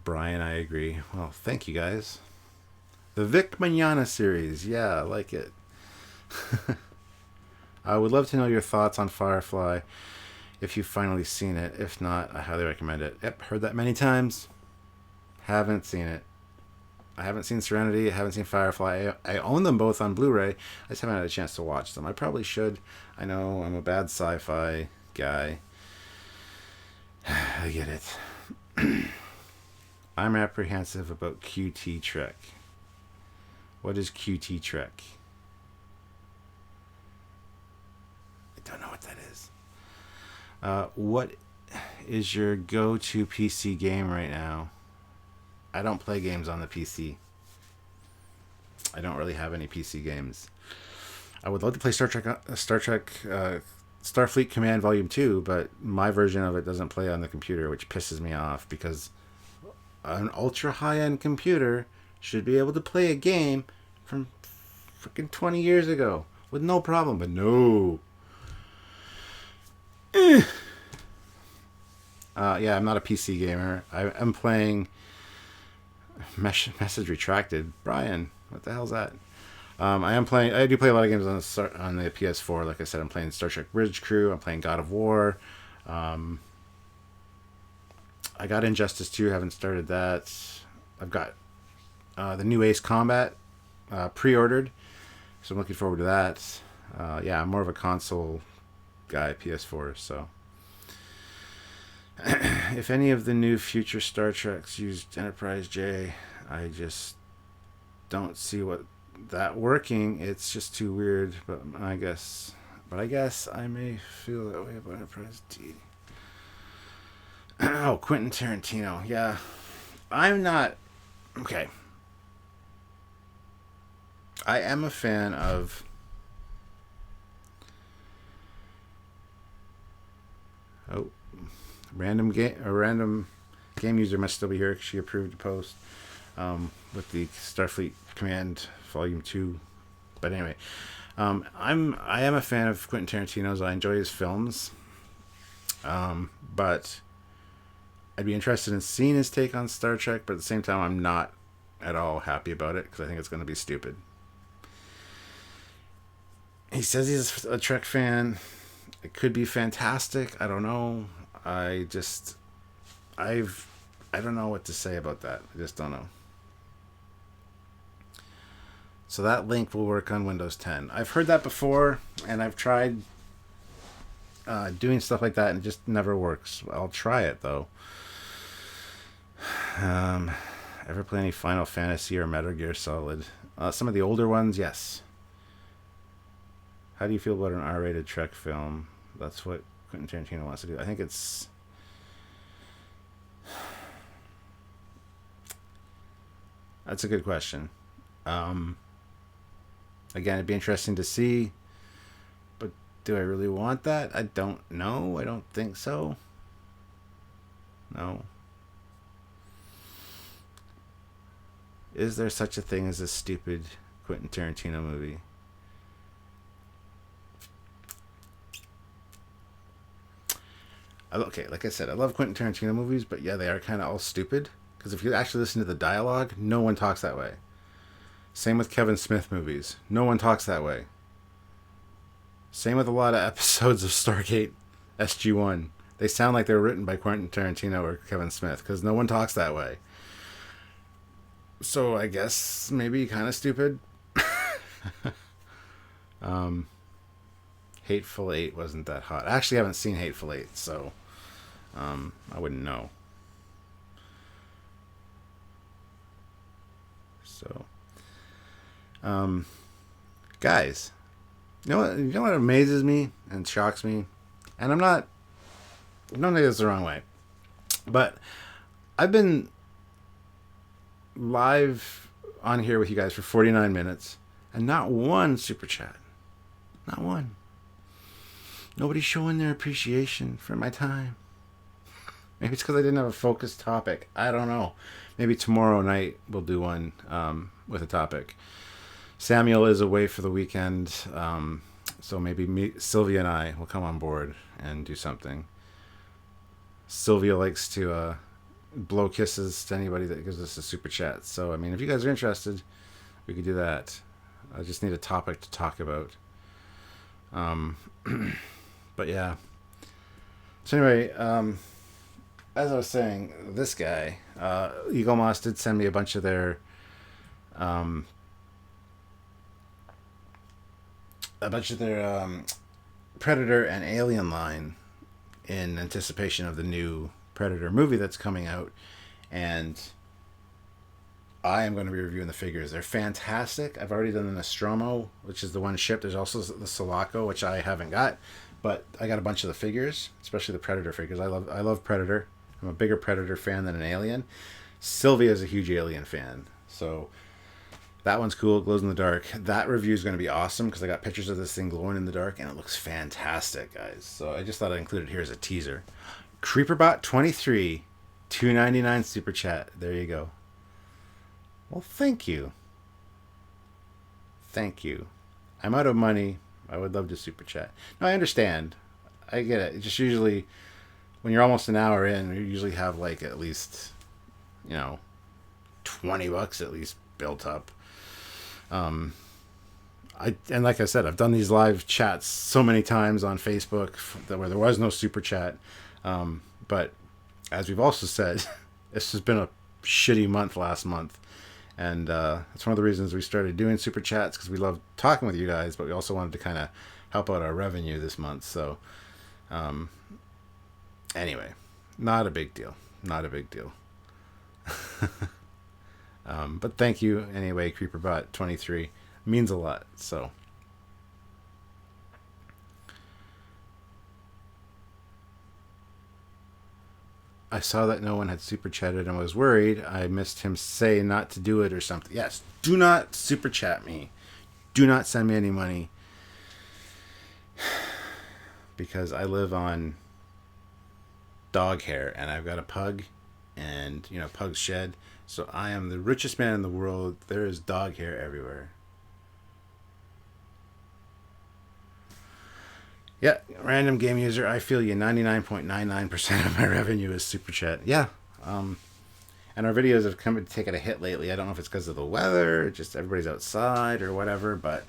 Brian, I agree. Well, thank you guys. The Vic Mañana series. Yeah, I like it. I would love to know your thoughts on Firefly if you've finally seen it. If not, I highly recommend it. Yep, heard that many times. Haven't seen it. I haven't seen Serenity. I haven't seen Firefly. I own them both on Blu-ray. I just haven't had a chance to watch them. I probably should. I know I'm a bad sci-fi guy. I get it. I'm apprehensive about QT Trek. What is QT Trek? I don't know what that is. What is your go-to PC game right now? I don't play games on the PC. I don't really have any PC games. I would love to play Starfleet Command Volume 2, but my version of it doesn't play on the computer, which pisses me off because an ultra high-end computer should be able to play a game from freaking 20 years ago with no problem, but no. Yeah, I'm not a PC gamer. I'm playing Message Retracted. Brian, what the hell's that? I do play a lot of games on the PS4. Like I said, I'm playing Star Trek Bridge Crew. I'm playing God of War. I got Injustice 2. Haven't started that. I've got the new Ace Combat pre-ordered, so I'm looking forward to that. Yeah, I'm more of a console guy, PS4. So, if any of the new future Star Treks used Enterprise J, I just don't see that working. It's just too weird. But I guess I may feel that way about Enterprise D. Oh, Quentin Tarantino. Yeah, I'm not okay. I am a fan of. Oh, random game user must still be here because she approved the post with the Starfleet Command Volume 2. But anyway, I am a fan of Quentin Tarantino's. I enjoy his films, but I'd be interested in seeing his take on Star Trek. But at the same time, I'm not at all happy about it because I think it's going to be stupid. He says he's a Trek fan. It could be fantastic. I don't know. I don't know what to say about that. I just don't know. So that link will work on Windows 10. I've heard that before, and I've tried doing stuff like that, and it just never works. I'll try it, though. Ever play any Final Fantasy or Metal Gear Solid? Some of the older ones, yes. How do you feel about an R-rated Trek film? That's what Quentin Tarantino wants to do. I think it's... That's a good question. Again, it'd be interesting to see. But do I really want that? I don't know. I don't think so. No. Is there such a thing as a stupid Quentin Tarantino movie? Okay, like I said, I love Quentin Tarantino movies, but yeah, they are kind of all stupid. Because if you actually listen to the dialogue, no one talks that way. Same with Kevin Smith movies. No one talks that way. Same with a lot of episodes of Stargate SG-1. They sound like they were written by Quentin Tarantino or Kevin Smith, because no one talks that way. So I guess maybe kind of stupid. Hateful Eight wasn't that hot. I actually haven't seen Hateful Eight, so I wouldn't know. So, guys, you know what amazes me and shocks me, and don't take this the wrong way, but I've been live on here with you guys for 49 minutes, and not one super chat, not one. Nobody's showing their appreciation for my time. Maybe it's because I didn't have a focused topic. I don't know. Maybe tomorrow night we'll do one with a topic. Samuel is away for the weekend, so maybe Sylvia and I will come on board and do something. Sylvia likes to blow kisses to anybody that gives us a super chat. So, I mean, if you guys are interested, we could do that. I just need a topic to talk about. But yeah. So anyway, as I was saying, this guy, Eagle Moss did send me a bunch of their Predator and Alien line in anticipation of the new Predator movie that's coming out, and I am going to be reviewing the figures. They're fantastic. I've already done the Nostromo, which is the one shipped. There's also the Sulaco, which I haven't got, but I got a bunch of the figures, especially the Predator figures. I love Predator. I'm a bigger Predator fan than an Alien. Sylvia is a huge Alien fan, so that one's cool. It glows in the dark. That review is going to be awesome because I got pictures of this thing glowing in the dark, and it looks fantastic, guys. So I just thought I'd include it here as a teaser. Creeperbot23, $2.99 super chat. There you go. Well, thank you. Thank you. I'm out of money. I would love to super chat. No, I understand. I get it. It's just usually when you're almost an hour in, you usually have like at least, 20 bucks at least built up. And like I said, I've done these live chats so many times on Facebook where there was no super chat. But as we've also said, this has been a shitty month last month. And that's one of the reasons we started doing super chats, because we love talking with you guys, but we also wanted to kind of help out our revenue this month. So anyway, not a big deal. Not a big deal. But thank you anyway, Creeperbot23. Means a lot. So I saw that no one had super chatted and was worried. I missed him say not to do it or something. Yes, do not super chat me. Do not send me any money. Because I live on dog hair and I've got a pug, and pugs shed. So I am the richest man in the world. There is dog hair everywhere. Yeah, random game user. I feel you. 99.99% of my revenue is super chat. Yeah, and our videos have come taken a hit lately. I don't know if it's because of the weather, just everybody's outside or whatever. But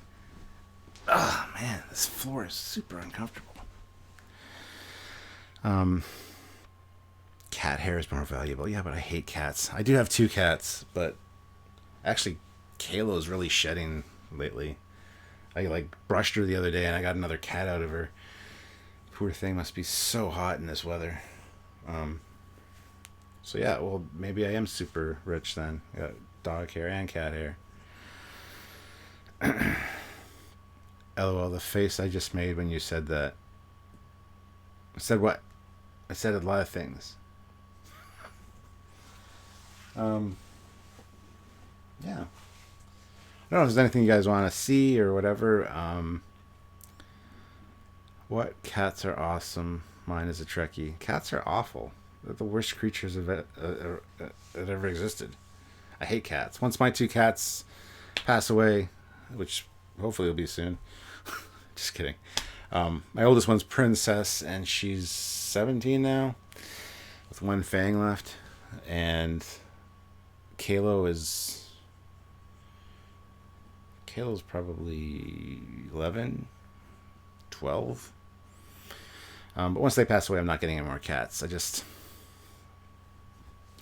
oh man, this floor is super uncomfortable. Cat hair is more valuable. Yeah, but I hate cats. I do have 2 cats, but actually, Kayla's really shedding lately. I brushed her the other day and I got another cat out of her. Poor thing must be so hot in this weather. So yeah, well, maybe I am super rich then. I got dog hair and cat hair. LOL, the face I just made when you said that. I said what? I said a lot of things. Yeah. I don't know if there's anything you guys want to see or whatever. What cats are awesome? Mine is a Trekkie. Cats are awful. They're the worst creatures that ever existed. I hate cats. Once my 2 cats pass away, which hopefully will be soon. Just kidding. My oldest one's Princess, and she's 17 now, with 1 fang left. And Kalo's probably 11, 12. But once they pass away, I'm not getting any more cats.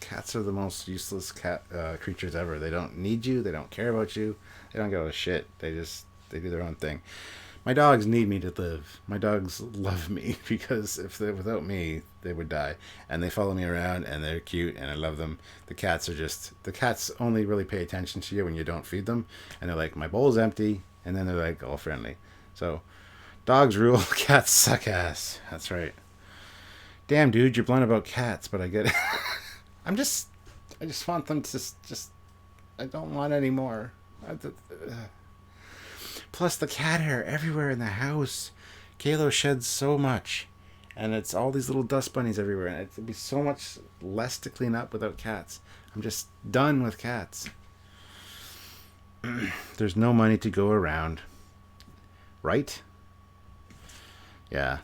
Cats are the most useless creatures ever. They don't need you. They don't care about you. They don't give a shit. They do their own thing. My dogs need me to live. My dogs love me because without me, they would die. And they follow me around, and they're cute, and I love them. The cats only really pay attention to you when you don't feed them. And they're like, my bowl's empty, and then they're like all friendly. So, dogs rule, cats suck ass. That's right. Damn, dude, you're blunt about cats, but I get it. I just want them to I don't want any more. Plus the cat hair everywhere in the house. Kalo sheds so much. And it's all these little dust bunnies everywhere. And it'd be so much less to clean up without cats. I'm just done with cats. There's no money to go around. Right? Yeah.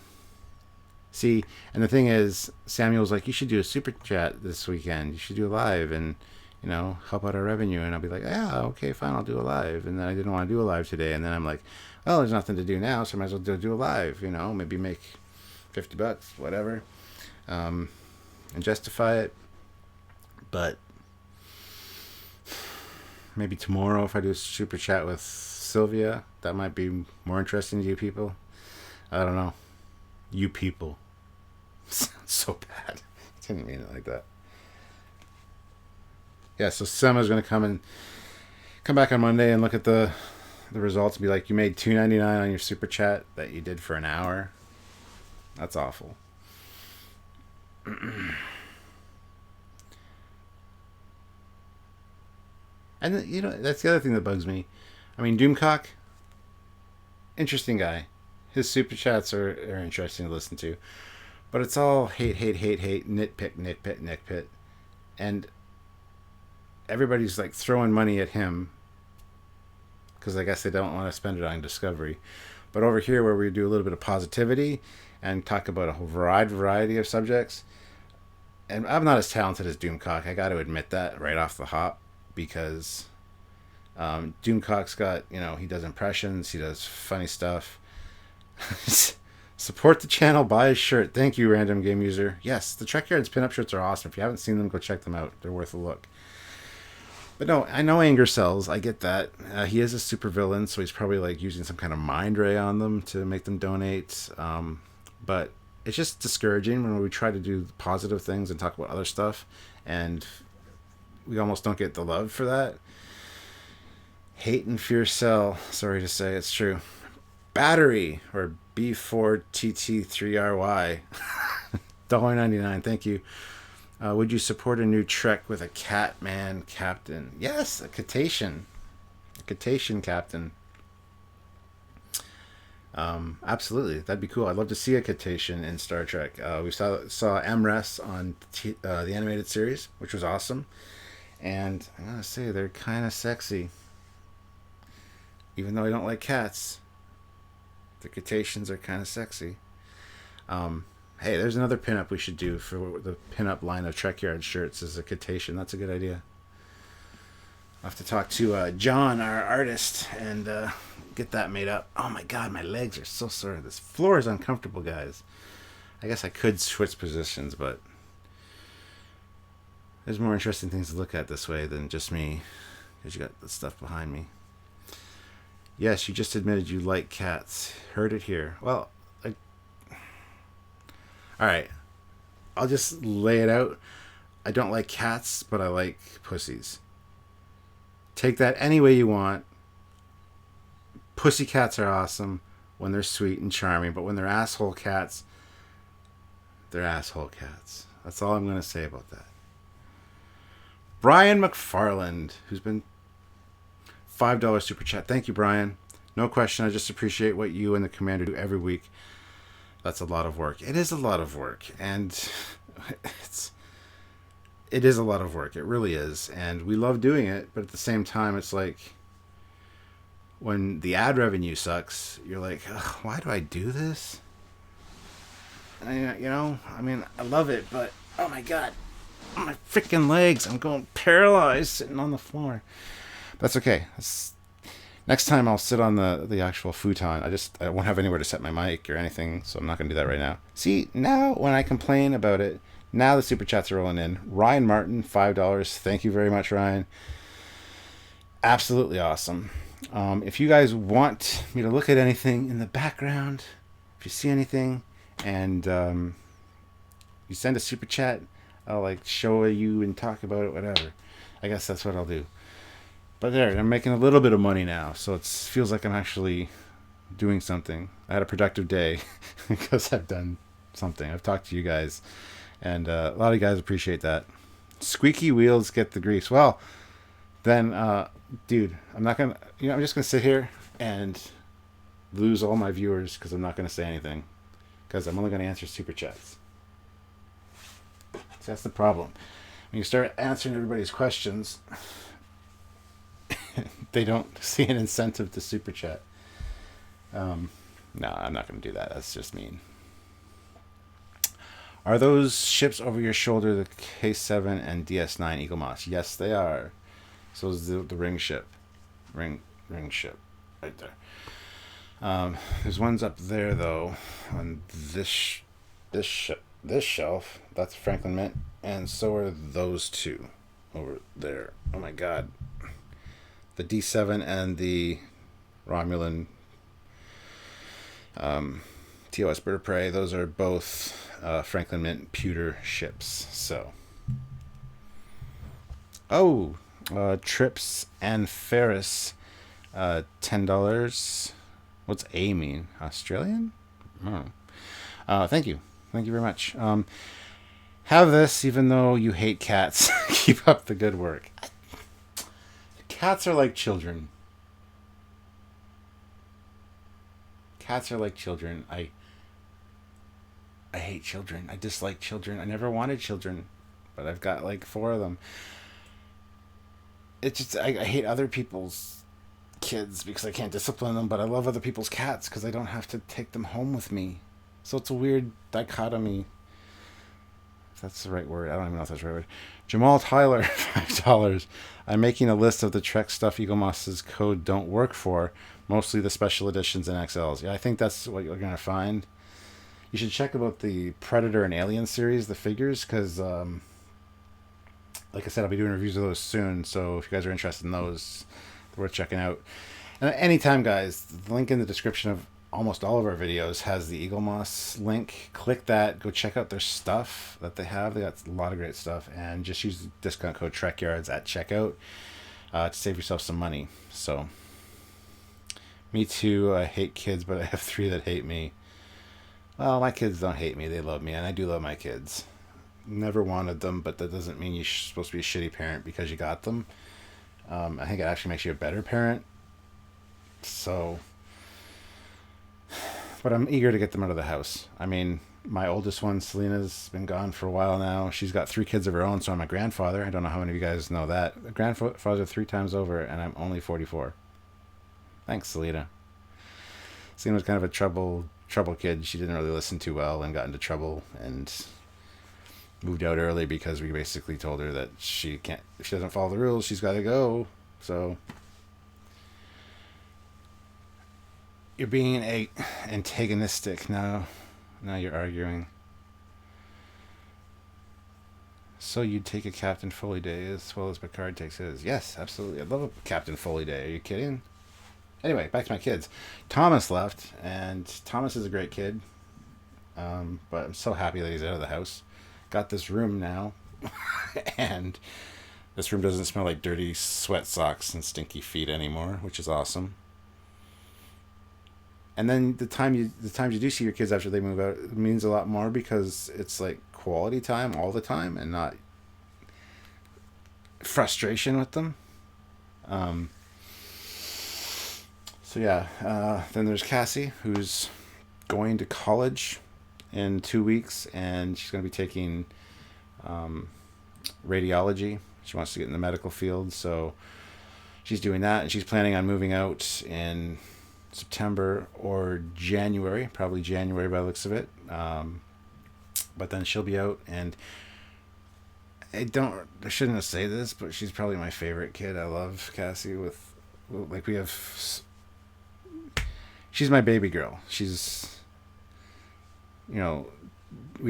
See, and the thing is, Samuel's like, you should do a super chat this weekend. You should do a live and, help out our revenue. And I'll be like, yeah, okay, fine, I'll do a live. And then I didn't want to do a live today. And then I'm like, well, there's nothing to do now, so I might as well do a live, maybe make $50, whatever, and justify it. But maybe tomorrow, if I do a super chat with Sylvia, that might be more interesting to you people. I don't know. You people. Sounds so bad. I didn't mean it like that. Yeah, so Sema's going to come back on Monday and look at the results and be like, you made $2.99 on your super chat that you did for an hour. That's awful. And you know, that's the other thing that bugs me. I mean, Doomcock, interesting guy. His super chats are interesting to listen to, but it's all hate, hate, hate, hate, nitpick, nitpick, nitpick, and everybody's like throwing money at him because I guess they don't want to spend it on Discovery. But over here, where we do a little bit of positivity and talk about a whole variety of subjects, and I'm not as talented as Doomcock. I got to admit that right off the hop, because Doomcock's got, you know, he does impressions, he does funny stuff. Support the channel, buy a shirt. Thank you, random game user. Yes, the Trekyards pinup shirts are awesome. If you haven't seen them, go check them out. They're worth a look. But no, I know anger sells. I get that. He is a super villain, so he's probably like using some kind of mind ray on them to make them donate. But it's just discouraging when we try to do positive things and talk about other stuff, and we almost don't get the love for that. Hate and fear sell. Sorry to say, it's true. Battery, or B4TT3RY. $1.99. Thank you. Would you support a new Trek with a Catman captain? Yes, a Cetacean. A Cetacean captain. Absolutely. That'd be cool. I'd love to see a Cetacean in Star Trek. We saw MRES on the animated series, which was awesome. And I gotta say, they're kind of sexy. Even though I don't like cats, the Cetaceans are kind of sexy. Hey, there's another pinup we should do for the pinup line of Trekyard shirts is a Cetacean. That's a good idea. I'll have to talk to John, our artist, and get that made up. Oh my god, my legs are so sore. This floor is uncomfortable, guys. I guess I could switch positions, but there's more interesting things to look at this way than just me, because you got the stuff behind me. Yes, you just admitted you like cats. Heard it here. Well, alright. I'll just lay it out. I don't like cats, but I like pussies. Take that any way you want. Pussy cats are awesome when they're sweet and charming, but when they're asshole cats, they're asshole cats. That's all I'm going to say about that. Brian McFarland, who's been $5 super chat. Thank you, Brian. No question. I just appreciate what you and the commander do every week. That's a lot of work. It is a lot of work, and it is a lot of work. It really is, and we love doing it. But at the same time, it's like when the ad revenue sucks, you're like, why do I do this? And, you know, I mean, I love it, but oh my god, my freaking legs! I'm going paralyzed sitting on the floor. That's okay. Next time I'll sit on the actual futon. I won't have anywhere to set my mic or anything, so I'm not going to do that right now. See, now when I complain about it, now the super chats are rolling in. Ryan Martin, $5. Thank you very much, Ryan. Absolutely awesome. If you guys want me to look at anything in the background, if you see anything, and you send a super chat, I'll like show you and talk about it, whatever. I guess that's what I'll do. But there, I'm making a little bit of money now, so it feels like I'm actually doing something. I had a productive day because I've done something. I've talked to you guys, and a lot of you guys appreciate that. Squeaky wheels get the grease. Well, then, dude, I'm not gonna. You know, I'm just gonna sit here and lose all my viewers because I'm not gonna say anything because I'm only gonna answer super chats. So that's the problem. When you start answering everybody's questions, they don't see an incentive to super chat. No, I'm not going to do that. That's just mean. Are those ships over your shoulder the K7 and DS9 Eagle Moss? Yes, they are. So is the ring ship. Ring ship. Right there. There's ones up there, though, on this shelf. That's Franklin Mint. And so are those two over there. Oh, my God. The D7 and the Romulan TOS Bird of Prey, those are both Franklin Mint pewter ships. So Oh, Trips and Ferris, $10. What's A mean? Australian? Oh. Thank you. Thank you very much. Have this, even though you hate cats. Keep up the good work. Cats are like children. Cats are like children. I hate children. I dislike children. I never wanted children, but I've got like four of them. It's just I hate other people's kids because I can't discipline them, but I love other people's cats because I don't have to take them home with me. So it's a weird dichotomy. If that's the right word. I don't even know if that's the right word. Jamal Tyler, $5. I'm making a list of the Trek stuff Eagle Moss's code don't work for, mostly the special editions and XLs. Yeah, I think that's what you're going to find. You should check about the Predator and Alien series, the figures, because, like I said, I'll be doing reviews of those soon. So if you guys are interested in those, they're worth checking out. And anytime, guys, the link in the description of almost all of our videos has the Eagle Moss link. Click that. Go check out their stuff that they have. They got a lot of great stuff. And just use the discount code Trekyards at checkout to save yourself some money. So, me too. I hate kids, but I have 3 that hate me. Well, my kids don't hate me. They love me, and I do love my kids. Never wanted them, but that doesn't mean you're supposed to be a shitty parent because you got them. I think it actually makes you a better parent. So, but I'm eager to get them out of the house. I mean, my oldest one, Selena's been gone for a while now. She's got 3 kids of her own, so I'm a grandfather. I don't know how many of you guys know that. A grandfather 3 times over, and I'm only 44. Thanks, Selena. Selena was kind of a trouble kid. She didn't really listen too well and got into trouble and moved out early because we basically told her that she can't, if she doesn't follow the rules, she's got to go. So you're being antagonistic now. Now you're arguing. So you'd take a Captain Foley day as well as Picard takes his. Yes, absolutely. I'd love a Captain Foley day. Are you kidding? Anyway, back to my kids. Thomas left, and Thomas is a great kid. But I'm so happy that he's out of the house. Got this room now, and this room doesn't smell like dirty sweat socks and stinky feet anymore, which is awesome. And then the times you do see your kids after they move out, it means a lot more because it's like quality time all the time and not frustration with them. So yeah, then there's Cassie, who's going to college in 2 weeks, and she's going to be taking radiology. She wants to get in the medical field, so she's doing that, and she's planning on moving out in September or January, probably January by the looks of it. But then she'll be out, and I shouldn't say this, but she's probably my favorite kid. I love Cassie she's my baby girl. She's, we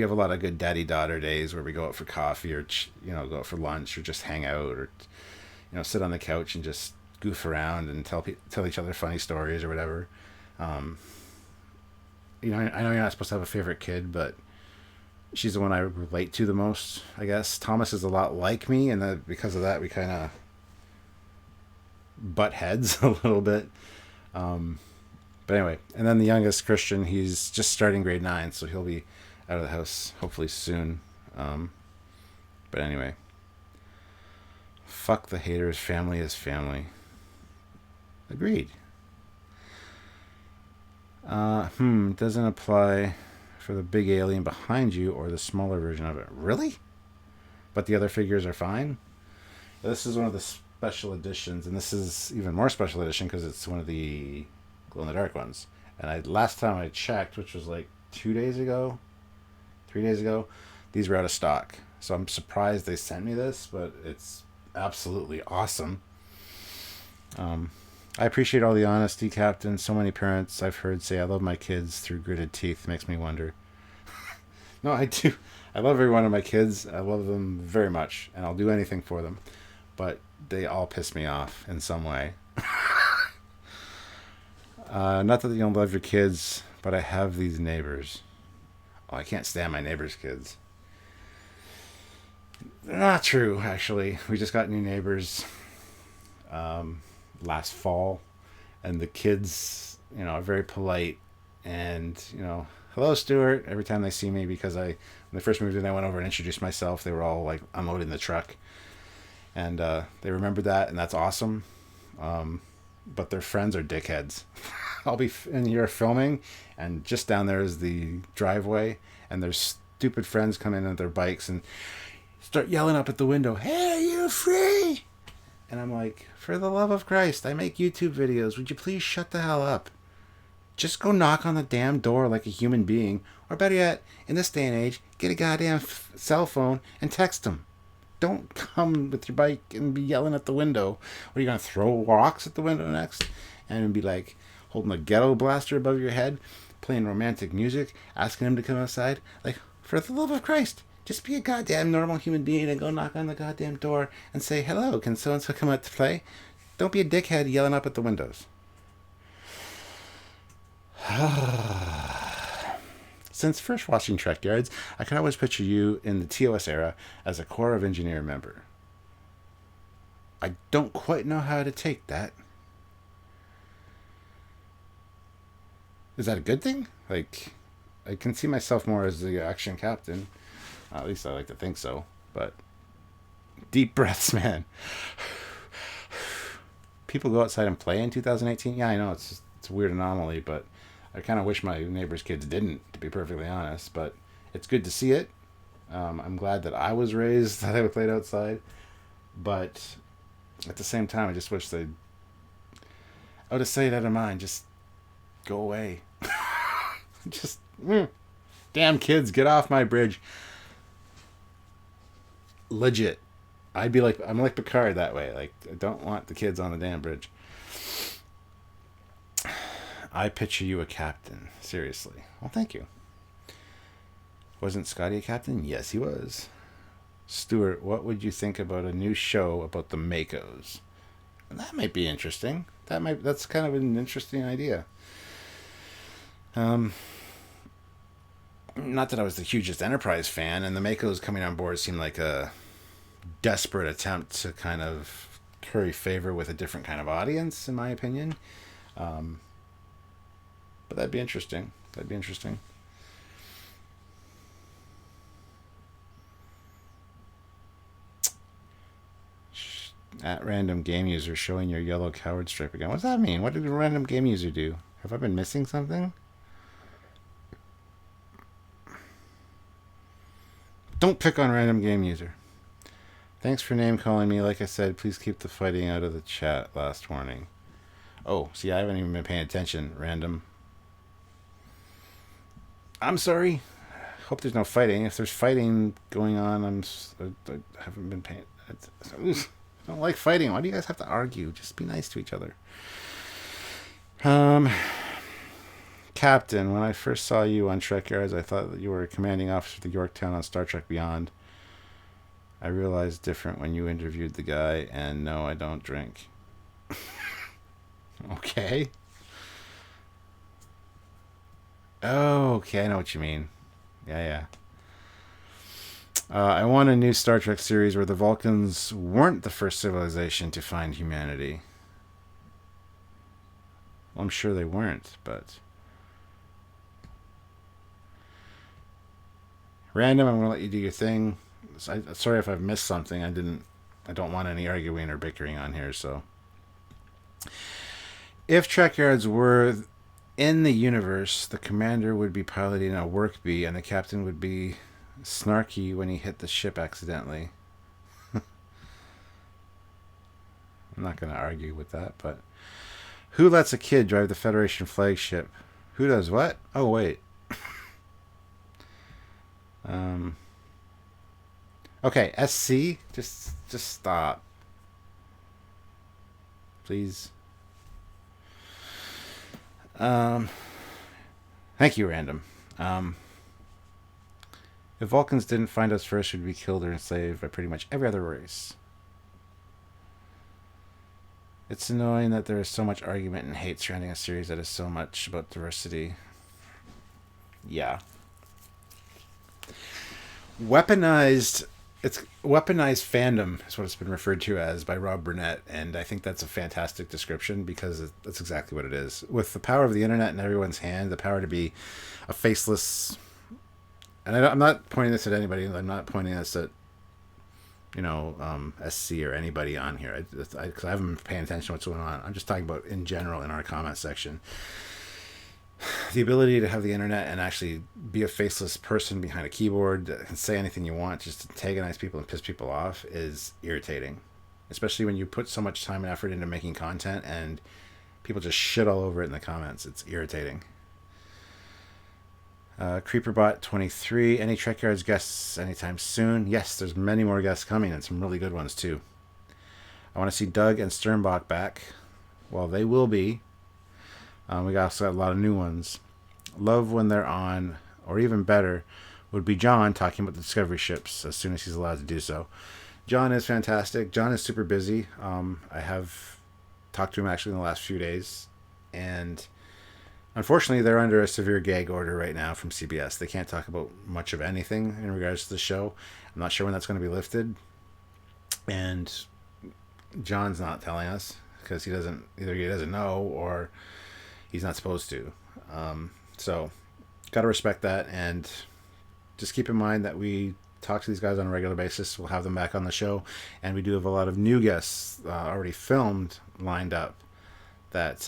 have a lot of good daddy-daughter days where we go out for coffee or, go out for lunch or just hang out or, sit on the couch and just goof around and tell each other funny stories or whatever. I know you're not supposed to have a favorite kid, but she's the one I relate to the most, I guess. Thomas is a lot like me, and because of that, we kind of butt heads a little bit. But anyway, and then the youngest, Christian, he's just starting grade 9, so he'll be out of the house hopefully soon. But anyway, fuck the haters. Family is family. Agreed. Doesn't apply for the big alien behind you or the smaller version of it. Really? But the other figures are fine? This is one of the special editions, and this is even more special edition because it's one of the glow-in-the-dark ones. And last time I checked, which was like 3 days ago, these were out of stock. So I'm surprised they sent me this, but it's absolutely awesome. I appreciate all the honesty, Captain. So many parents I've heard say I love my kids through gritted teeth. Makes me wonder. No, I do. I love every one of my kids. I love them very much, and I'll do anything for them. But they all piss me off in some way. Not that you don't love your kids, but I have these neighbors. Oh, I can't stand my neighbors' kids. Not true, actually. We just got new neighbors last fall, and the kids, are very polite. And, hello, Stuart, every time they see me, because when they first moved in, I went over and introduced myself. They were all like unloading the truck. And they remembered that, and that's awesome. But their friends are dickheads. I'll be in here filming, and just down there is the driveway, and their stupid friends come in on their bikes and start yelling up at the window, "Hey, are you free?" And I'm like, for the love of Christ, I make YouTube videos. Would you please shut the hell up? Just go knock on the damn door like a human being. Or better yet, in this day and age, get a goddamn cell phone and text them. Don't come with your bike and be yelling at the window. What, are you going to throw rocks at the window next? And be like holding a ghetto blaster above your head, playing romantic music, asking them to come outside? Like, for the love of Christ, just be a goddamn normal human being and go knock on the goddamn door and say, "Hello, can so-and-so come out to play?" Don't be a dickhead yelling up at the windows. Since first watching Trekyards, I can always picture you in the TOS era as a Corps of Engineer member. I don't quite know how to take that. Is that a good thing? Like, I can see myself more as the action captain. At least I like to think so. But deep breaths, man. People go outside and play in 2018. Yeah, I know it's a weird anomaly, but I kind of wish my neighbors' kids didn't, to be perfectly honest. But it's good to see it. I'm glad that I was raised that I played outside. But at the same time, I just wish they'd, out of sight, out of mind, just go away. Just, damn kids, get off my bridge. Legit. I'm like Picard that way. Like, I don't want the kids on the damn bridge. I picture you a captain. Seriously. Well, thank you. Wasn't Scotty a captain? Yes, he was. Stuart, what would you think about a new show about the Makos? That might be interesting. That's kind of an interesting idea. Not that I was the hugest Enterprise fan, and the Makos coming on board seemed like a desperate attempt to kind of curry favor with a different kind of audience, in my opinion. But that'd be interesting. At random game user showing your yellow coward stripe again. What does that mean? What did a random game user do? Have I been missing something? Don't pick on random game user. Thanks for name calling me. Like I said, please keep the fighting out of the chat. Last warning. Oh, see, I haven't even been paying attention. Random. I'm sorry. Hope there's no fighting. If there's fighting going on, I haven't been paying. I don't like fighting. Why do you guys have to argue? Just be nice to each other. Captain, when I first saw you on Trekyards, I thought that you were a commanding officer of the Yorktown on Star Trek Beyond. I realized different when you interviewed the guy, and no, I don't drink. Okay. Oh, okay, I know what you mean. Yeah. I want a new Star Trek series where the Vulcans weren't the first civilization to find humanity. Well, I'm sure they weren't, but... Random, I'm going to let you do your thing. Sorry if I've missed something. I don't want any arguing or bickering on here, so... If Trekyards were in the universe, the commander would be piloting a work bee, and the captain would be snarky when he hit the ship accidentally. I'm not going to argue with that, but... Who lets a kid drive the Federation flagship? Who does what? Oh, wait. Okay, SC? Just stop. Please. Thank you, Random. If Vulcans didn't find us first, we'd be killed or enslaved by pretty much every other race. It's annoying that there is so much argument and hate surrounding a series that is so much about diversity. Yeah. Weaponized it's weaponized fandom is what it's been referred to as by Rob Burnett, and I think that's a fantastic description because that's exactly what it is. With the power of the internet in everyone's hand, the power to be a faceless, and I'm not pointing this at anybody. I'm not pointing this at SC or anybody on here because I haven't been paying attention to what's going on. I'm just talking about in general in our comment section. The ability to have the internet and actually be a faceless person behind a keyboard that can say anything you want, just antagonize people and piss people off, is irritating. Especially when you put so much time and effort into making content and people just shit all over it in the comments. It's irritating. Creeperbot23, any Trekyards guests anytime soon? Yes, there's many more guests coming and some really good ones too. I want to see Doug and Sternbach back. Well, they will be. We also got a lot of new ones. Love when they're on, or even better, would be John talking about the Discovery ships as soon as he's allowed to do so. John is fantastic. John is super busy. I have talked to him actually in the last few days, and unfortunately they're under a severe gag order right now from CBS. They can't talk about much of anything in regards to the show. I'm not sure when that's going to be lifted, and John's not telling us because he doesn't know or he's not supposed to. So, got to respect that, and just keep in mind that we talk to these guys on a regular basis. We'll have them back on the show, and we do have a lot of new guests already filmed, lined up, that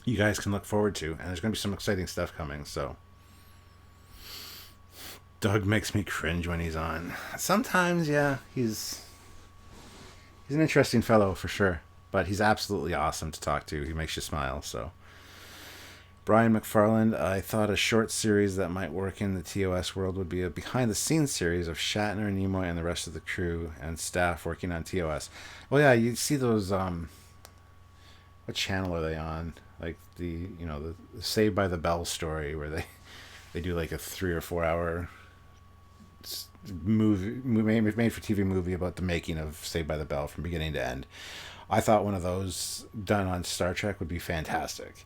you guys can look forward to, and there's going to be some exciting stuff coming, so. Doug makes me cringe when he's on. Sometimes, yeah, he's an interesting fellow for sure. But he's absolutely awesome to talk to. He makes you smile. So, Brian McFarland, I thought a short series that might work in the TOS world would be a behind-the-scenes series of Shatner, Nimoy, and the rest of the crew and staff working on TOS. Well, yeah, you see those. What channel are they on? Like the Saved by the Bell story, where they do like a 3 or 4 hour movie made for TV movie about the making of Saved by the Bell from beginning to end. I thought one of those done on Star Trek would be fantastic.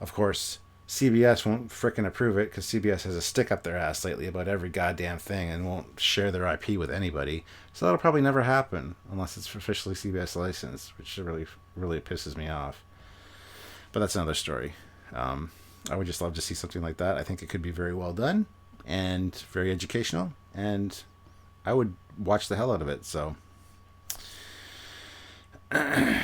Of course, CBS won't frickin' approve it because CBS has a stick up their ass lately about every goddamn thing and won't share their IP with anybody. So that'll probably never happen unless it's officially CBS licensed, which really, really pisses me off. But that's another story. I would just love to see something like that. I think it could be very well done and very educational, and I would watch the hell out of it, so... I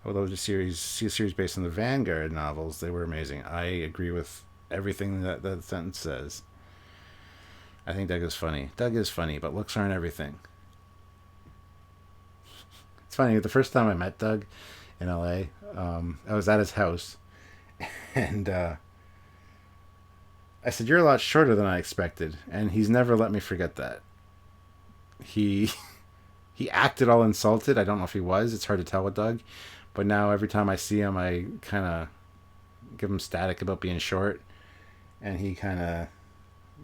would love to see a series based on the Vanguard novels. They were amazing. I agree with everything that sentence says. I think Doug is funny. Doug is funny, but looks aren't everything. It's funny, the first time I met Doug in LA, I was at his house, and I said, "You're a lot shorter than I expected," and he's never let me forget that. He acted all insulted. I don't know if he was. It's hard to tell with Doug. But now every time I see him, I kind of give him static about being short. And he kind of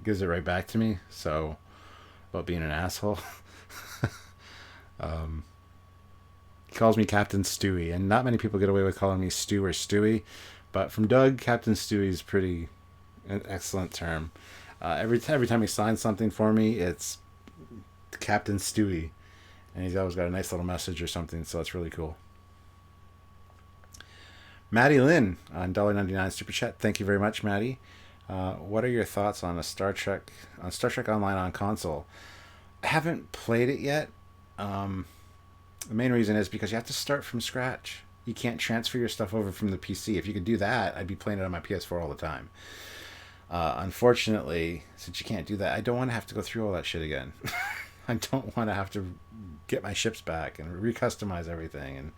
gives it right back to me. So, about being an asshole. He calls me Captain Stewie. And not many people get away with calling me Stu or Stewie. But from Doug, Captain Stewie is pretty an excellent term. Every time he signs something for me, it's Captain Stewie. And he's always got a nice little message or something, so it's really cool. Maddie Lynn on $1.99 Super Chat. Thank you very much, Maddie. What are your thoughts on Star Trek Online on console? I haven't played it yet. The main reason is because you have to start from scratch. You can't transfer your stuff over from the PC. If you could do that, I'd be playing it on my PS4 all the time. Unfortunately, since you can't do that, I don't want to have to go through all that shit again. I don't want to have to get my ships back and recustomize everything, and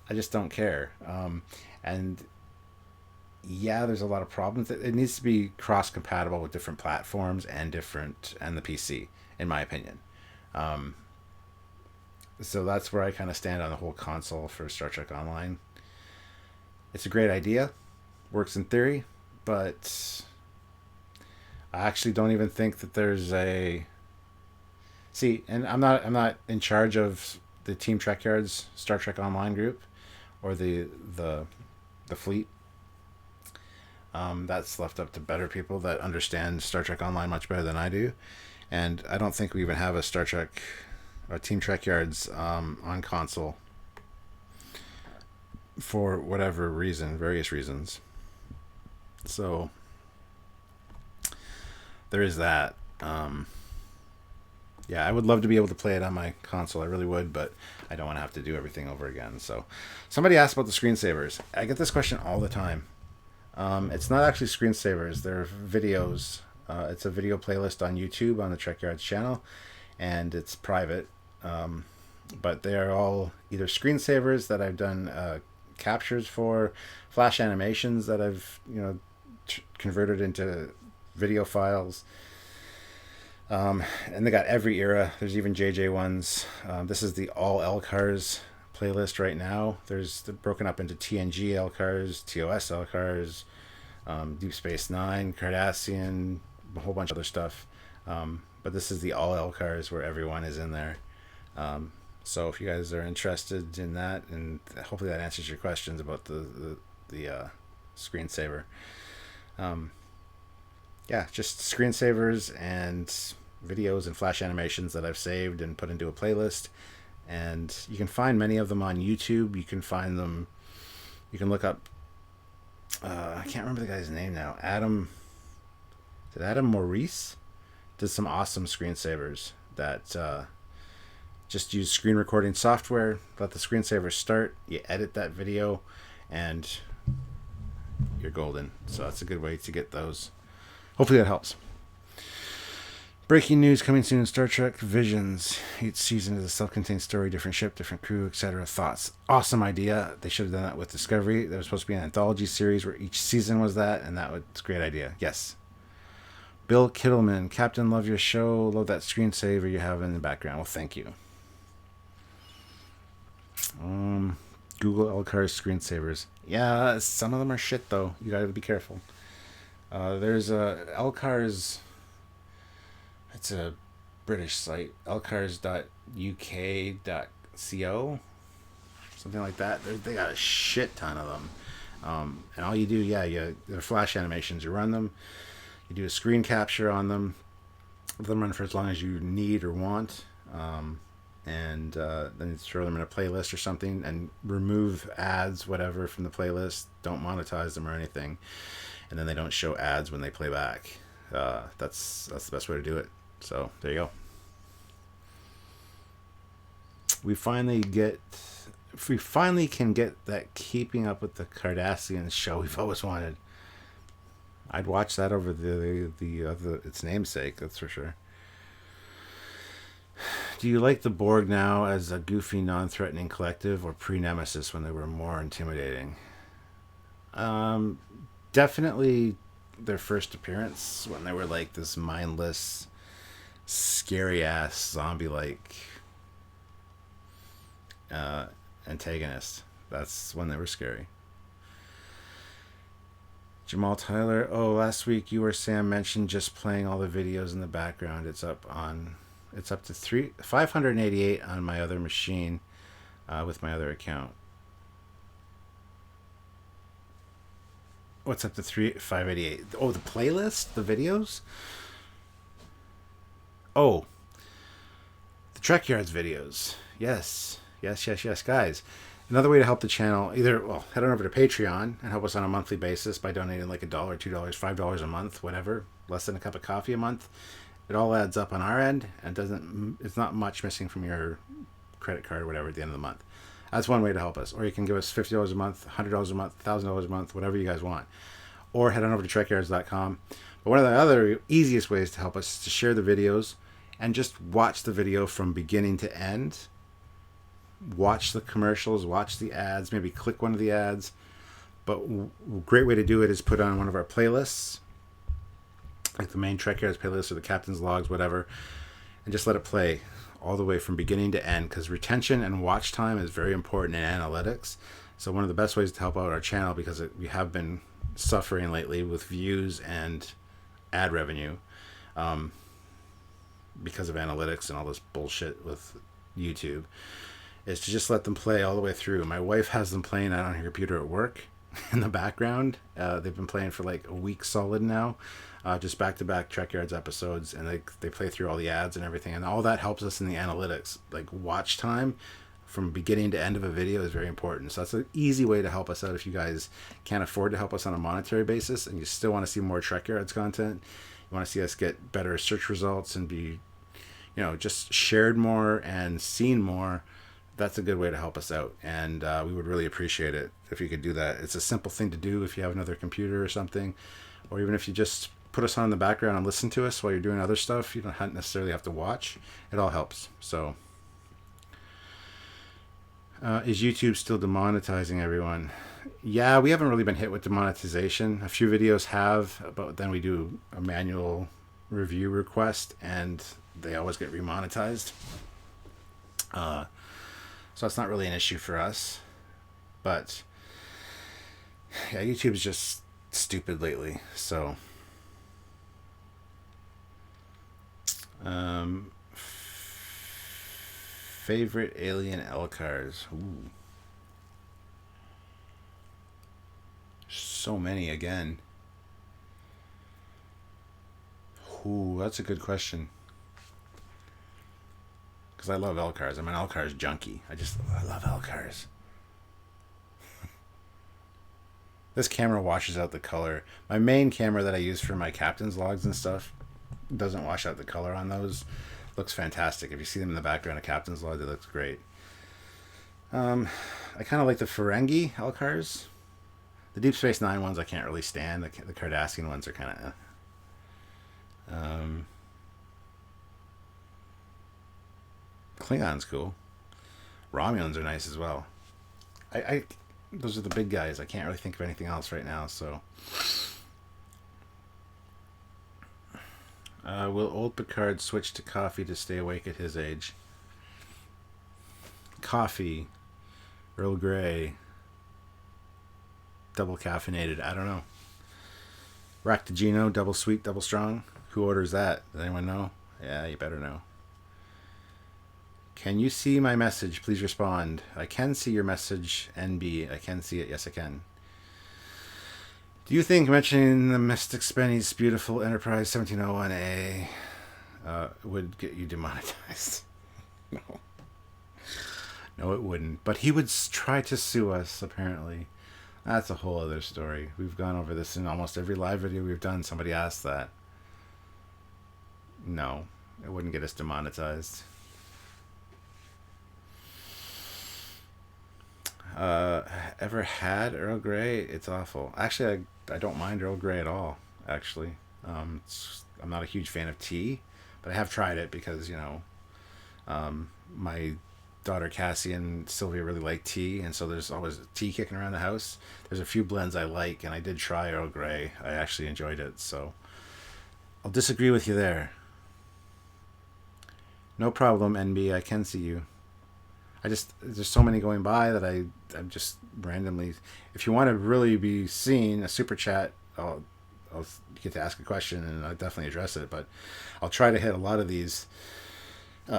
I just don't care. And yeah, there's a lot of problems. It needs to be cross-compatible with different platforms and the PC, in my opinion. So that's where I kind of stand on the whole console for Star Trek Online. It's a great idea, works in theory, but I actually don't even think that there's a... See, and I'm not in charge of the Team Trekyards Star Trek Online group or the fleet. That's left up to better people that understand Star Trek Online much better than I do. And I don't think we even have a Star Trek or Team Trekyards on console for whatever reason, various reasons. So there is that. Yeah, I would love to be able to play it on my console. I really would, but I don't want to have to do everything over again. So somebody asked about the screensavers. I get this question all the time. It's not actually screensavers. They're videos. It's a video playlist on YouTube on the Trekyards channel, and it's private. But they are all either screensavers that I've done captures for, flash animations that I've converted into video files. And they got every era. There's even JJ ones. This is the all LCARS playlist right now. There's broken up into TNG LCARS, TOS LCARS, Deep Space Nine, Cardassian, a whole bunch of other stuff. But this is the all LCARS where everyone is in there. So if you guys are interested in that, and hopefully that answers your questions about the screensaver. Yeah, just screensavers and videos and flash animations that I've saved and put into a playlist. And you can find many of them on YouTube. You can find them, you can look up, I can't remember the guy's name now. Adam Maurice did some awesome screensavers that just use screen recording software, let the screensaver start, you edit that video, and you're golden. So that's a good way to get those. Hopefully that helps. Breaking news coming soon in Star Trek Visions. Each season is a self-contained story, different ship, different crew, etc. Thoughts. Awesome idea. They should have done that with Discovery. There was supposed to be an anthology series where each season was that, and that was a great idea. Yes. Bill Kittleman. Captain, love your show. Love that screensaver you have in the background. Well, thank you. Google LCARS screensavers. Yeah, some of them are shit, though. You gotta be careful. There's a LCARS. It's a British site, lcars.uk.co, something like that. They got a shit ton of them. And all you do, they're flash animations. You run them, you do a screen capture on them. Let them run for as long as you need or want. And then you throw them in a playlist or something and remove ads, whatever, from the playlist. Don't monetize them or anything. And then they don't show ads when they play back. That's the best way to do it. So there you go. If we finally can get that Keeping Up with the Cardassians show we've always wanted, I'd watch that over the other its namesake. That's for sure. Do you like the Borg now as a goofy, non-threatening collective, or pre-Nemesis when they were more intimidating? Definitely their first appearance when they were like this mindless, scary-ass, zombie-like antagonist. That's when they were scary. Jamal Tyler. Oh, last week you or Sam mentioned just playing all the videos in the background. It's up to 588 on my other machine with my other account. What's up to 588? Oh, the playlist? The videos? Oh. The Trekyards videos. Yes, guys. Another way to help the channel, head on over to Patreon and help us on a monthly basis by donating like $1, $2, $5 a month, whatever, less than a cup of coffee a month. It all adds up on our end, and it's not much missing from your credit card or whatever at the end of the month. That's one way to help us. Or you can give us $50 a month, $100 a month, $1,000 a month, whatever you guys want. Or head on over to trekyards.com. But one of the other easiest ways to help us is to share the videos and just watch the video from beginning to end. Watch the commercials, watch the ads, maybe click one of the ads. But a great way to do it is put on one of our playlists, like the main Trekyards playlist or the Captain's Logs, whatever, and just let it play all the way from beginning to end, because retention and watch time is very important in analytics. So one of the best ways to help out our channel, because we have been suffering lately with views and ad revenue because of analytics and all this bullshit with YouTube, is to just let them play all the way through. My wife has them playing on her computer at work, in the background. They've been playing for like a week solid now, just back-to-back Trekyards episodes, and they play through all the ads and everything, and all that helps us in the analytics. Like watch time from beginning to end of a video is very important. So that's an easy way to help us out if you guys can't afford to help us on a monetary basis and you still want to see more Trekyards content. You want to see us get better search results and be, just shared more and seen more. That's a good way to help us out, and we would really appreciate it if you could do that. It's a simple thing to do if you have another computer or something, or even if you just put us on in the background and listen to us while you're doing other stuff. You don't necessarily have to watch. It all helps. So is YouTube still demonetizing everyone? Yeah, we haven't really been hit with demonetization. A few videos have, but then we do a manual review request and they always get remonetized. So it's not really an issue for us. But yeah, YouTube's just stupid lately. So favorite alien Elcars. Ooh. So many again. Ooh, that's a good question. Because I love Elcars. I'm an Elcars junkie. I love Elcars. This camera washes out the color. My main camera that I use for my captain's logs and stuff doesn't wash out the color on those. Looks fantastic. If you see them in the background of captain's log, it looks great. I kind of like the Ferengi Elcars. The Deep Space Nine ones I can't really stand. The Cardassian ones are kind of... Klingon's cool. Romulans are nice as well. Those are the big guys. I can't really think of anything else right now, so... will old Picard switch to coffee to stay awake at his age? Coffee. Earl Grey. Double caffeinated. I don't know. Ractigino, double sweet, double strong. Who orders that? Does anyone know? Yeah, you better know. Can you see my message? Please respond. I can see your message, NB. I can see it. Yes, I can. Do you think mentioning the Mystic Spenny's beautiful Enterprise 1701A would get you demonetized? No. No, it wouldn't. But he would try to sue us, apparently. That's a whole other story. We've gone over this in almost every live video we've done. Somebody asked that. No, it wouldn't get us demonetized. Ever had Earl Grey? It's awful. Actually, I don't mind Earl Grey at all, actually. I'm not a huge fan of tea, but I have tried it because, my daughter Cassie and Sylvia really like tea, and so there's always tea kicking around the house. There's a few blends I like, and I did try Earl Grey. I actually enjoyed it, so I'll disagree with you there. No problem, NB. I can see you. There's so many going by that I'm just randomly... If you want to really be seen, a super chat, I'll get to ask a question and I'll definitely address it, but I'll try to hit a lot of these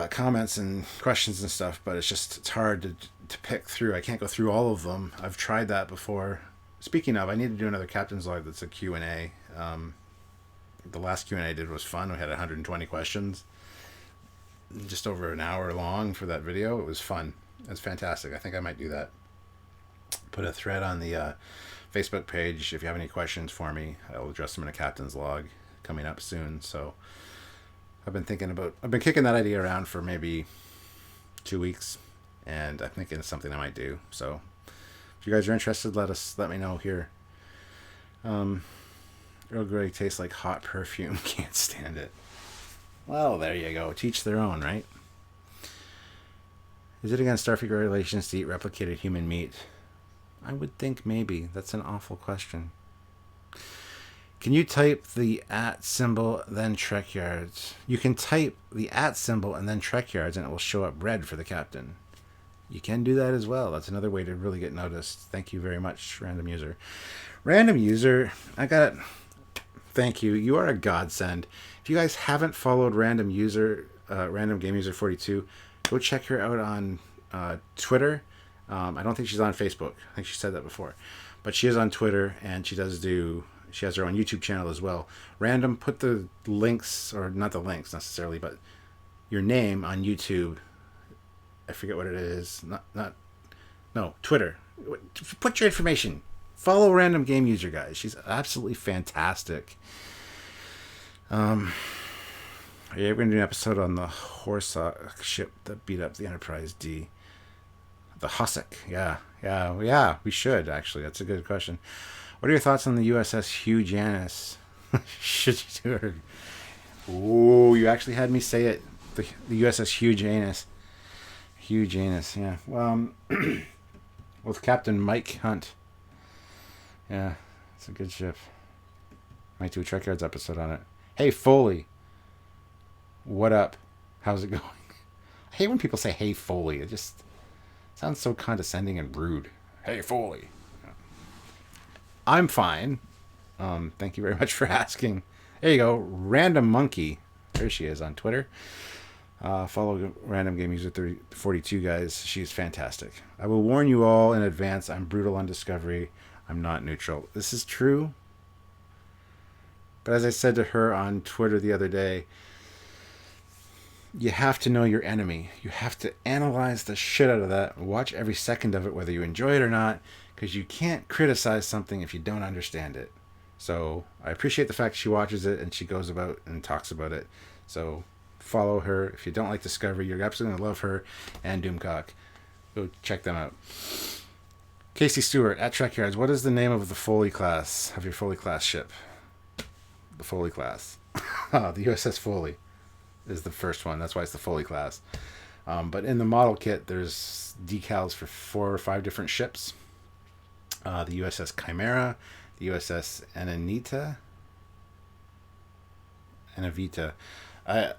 comments and questions and stuff, but it's hard to pick through. I can't go through all of them. I've tried that before. Speaking of, I need to do another Captain's Log that's a Q&A. The last Q&A I did was fun. We had 120 questions. Just over an hour long for that video. It was fun. It was fantastic. I think I might do that. Put a thread on the Facebook page. If you have any questions for me, I'll address them in a Captain's Log coming up soon. So I've been kicking that idea around for maybe 2 weeks, and I'm thinking it's something I might do. So if you guys are interested, let me know here. Earl Grey tastes like hot perfume. Can't stand it. Well, there you go. Teach their own, right? Is it against Starfleet regulations to eat replicated human meat? I would think maybe. That's an awful question. Can you type the @ symbol, then Trekyards? You can type the @ symbol and then Trekyards, and it will show up red for the captain. You can do that as well. That's another way to really get noticed. Thank you very much, Random User. Random User, thank you. You are a godsend. If you guys haven't followed Random Game User 42, go check her out on Twitter. I don't think she's on Facebook. I think she said that before. But she is on Twitter, and she has her own YouTube channel as well. Random, put the links, or not the links necessarily, but your name on YouTube. I forget what it is. No, Twitter. Put your information. Follow Random Game User, guys. She's absolutely fantastic. Are you ever going to do an episode on the horse ship that beat up the Enterprise D? The Hussock. Yeah, we should, actually. That's a good question. What are your thoughts on the USS Hugh Janus? Should you do her? Oh, you actually had me say it. The USS Hugh Janus. Hugh Janus, yeah. With Captain Mike Hunt. Yeah, it's a good ship. Might do a Trekyards episode on it. Hey, Foley. What up? How's it going? I hate when people say, hey, Foley. It just sounds so condescending and rude. Hey, Foley. I'm fine. Thank you very much for asking. There you go. Random Monkey. There she is on Twitter. Follow Random Game User 42, guys. She's fantastic. I will warn you all in advance. I'm brutal on Discovery. I'm not neutral. This is true. But as I said to her on Twitter the other day, you have to know your enemy. You have to analyze the shit out of that. Watch every second of it, whether you enjoy it or not, because you can't criticize something if you don't understand it. So I appreciate the fact she watches it and she goes about and talks about it. So follow her. If you don't like Discovery, you're absolutely going to love her and Doomcock. Go check them out. Casey Stewart at Trekyards. What is the name of the Foley class, of your Foley class ship? The Foley class. The USS Foley is the first one. That's why it's the Foley class. But in the model kit, there's decals for 4 or 5 different ships. The USS Chimera, the USS Anavita. I'd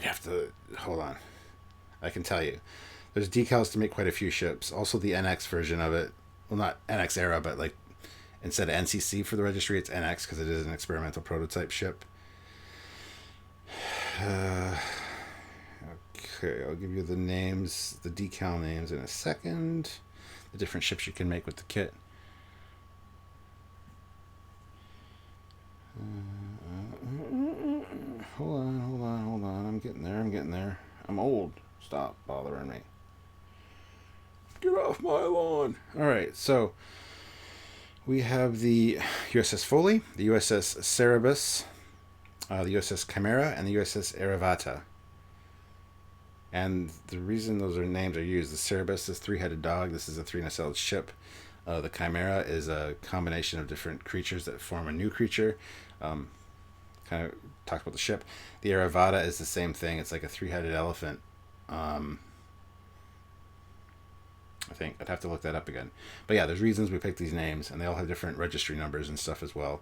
have to hold on. I can tell you, there's decals to make quite a few ships. Also, the NX version of it. Well, not NX era, but like instead of NCC for the registry, it's NX because it is an experimental prototype ship. Okay, I'll give you the names, the decal names in a second. The different ships you can make with the kit. Hold on. I'm getting there. I'm old. Stop bothering me. Get off my lawn. Alright, so we have the USS Foley, the USS Cerebus, the USS Chimera, and the USS Eravata. And the reason those names are used, the Cerebus is 3-headed dog. This is a 3-nacelled ship. The Chimera is a combination of different creatures that form a new creature. Kind of talks about the ship. The Eravata is the same thing. It's like a 3-headed elephant. I think I'd have to look that up again. But yeah, there's reasons we picked these names, and they all have different registry numbers and stuff as well.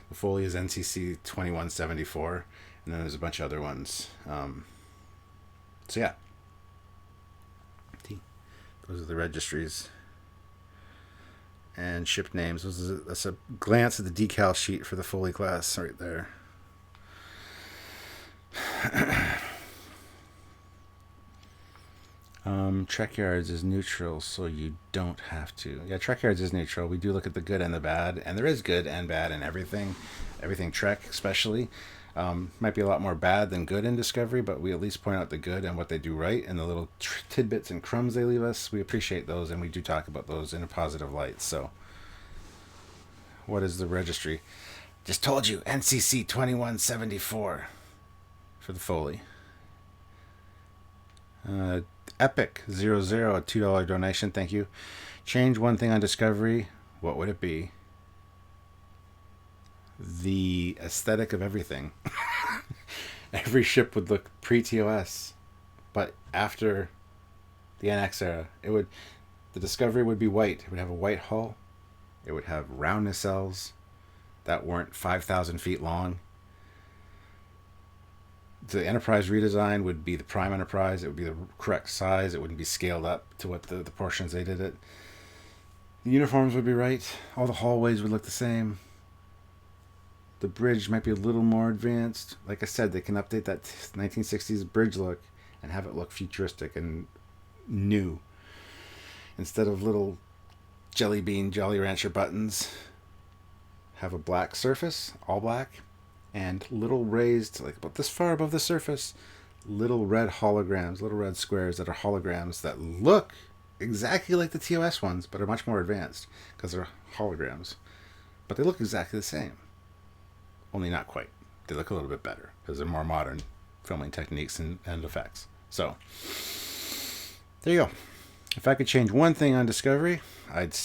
The Foley is NCC 2174, and then there's a bunch of other ones. So yeah, those are the registries and ship names. That's a glance at the decal sheet for the Foley class right there. Trekyards is neutral, so you don't have to. Yeah, Trekyards is neutral. We do look at the good and the bad, and there is good and bad in everything. Everything Trek, especially. Might be a lot more bad than good in Discovery, but we at least point out the good and what they do right, and the little tidbits and crumbs they leave us. We appreciate those, and we do talk about those in a positive light. So, what is the registry? Just told you, NCC 2174 for the Foley. Epic 00, a $2 donation. Thank you. Change one thing on Discovery. What would it be? The aesthetic of everything. Every ship would look pre-TOS, but after the NX era, the Discovery would be white. It would have a white hull. It would have round nacelles that weren't 5,000 feet long. The Enterprise redesign would be the Prime Enterprise. It would be the correct size. It wouldn't be scaled up to what the portions they did it. The uniforms would be right. All the hallways would look the same. The bridge might be a little more advanced. Like I said, they can update that 1960s bridge look and have it look futuristic and new. Instead of little Jelly Bean Jolly Rancher buttons have a black surface, all black, and little raised, like about this far above the surface, little red holograms, little red squares that are holograms that look exactly like the TOS ones, but are much more advanced because they're holograms. But they look exactly the same, only not quite. They look a little bit better because they're more modern filming techniques and effects. So, there you go. If I could change one thing on Discovery, I'd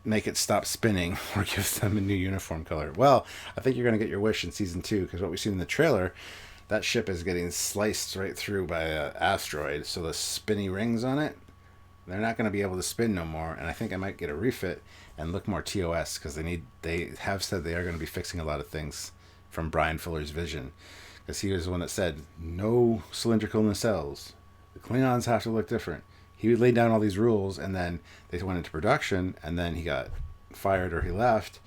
make it stop spinning or give them a new uniform color. Well, I think you're going to get your wish in season 2 because what we've seen in the trailer, that ship is getting sliced right through by an asteroid. So the spinny rings on it, they're not going to be able to spin no more. And I think I might get a refit and look more TOS because they have said they are going to be fixing a lot of things from Brian Fuller's vision. Because he was the one that said, no cylindrical nacelles. The Klingons have to look different. He laid down all these rules, and then they went into production, and then he got fired or he left,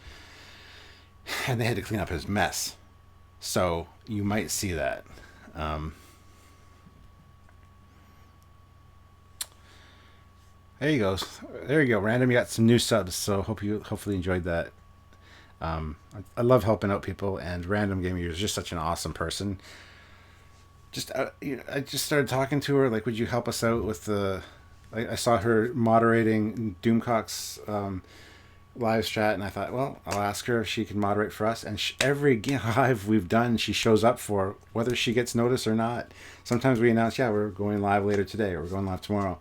and they had to clean up his mess. So you might see that. There you go. There you go. Random, you got some new subs, so hopefully enjoyed that. I love helping out people, and Random Gamer is just such an awesome person. I just started talking to her, like, would you help us out with the... I saw her moderating Doomcock's live chat, and I thought, well, I'll ask her if she can moderate for us. And every live we've done, she shows up for, whether she gets noticed or not. Sometimes we announce, yeah, we're going live later today, or we're going live tomorrow.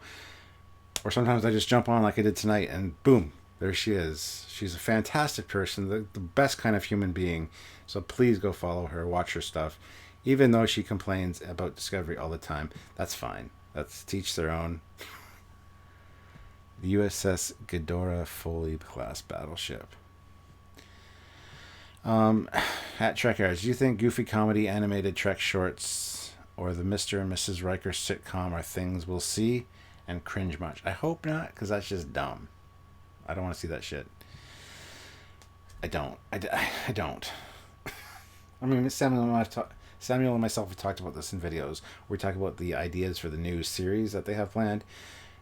Or sometimes I just jump on like I did tonight, and boom, there she is. She's a fantastic person, the best kind of human being. So please go follow her, watch her stuff. Even though she complains about Discovery all the time, that's fine. That's teach their own. The USS Ghidorah Foley class battleship. At Trekyards, do you think goofy comedy animated Trek shorts or the Mr. and Mrs. Riker sitcom are things we'll see and cringe much? I hope not, because that's just dumb. I don't want to see that shit. I don't. I don't. I mean, Samuel and myself have talked about this in videos. We talk about the ideas for the new series that they have planned,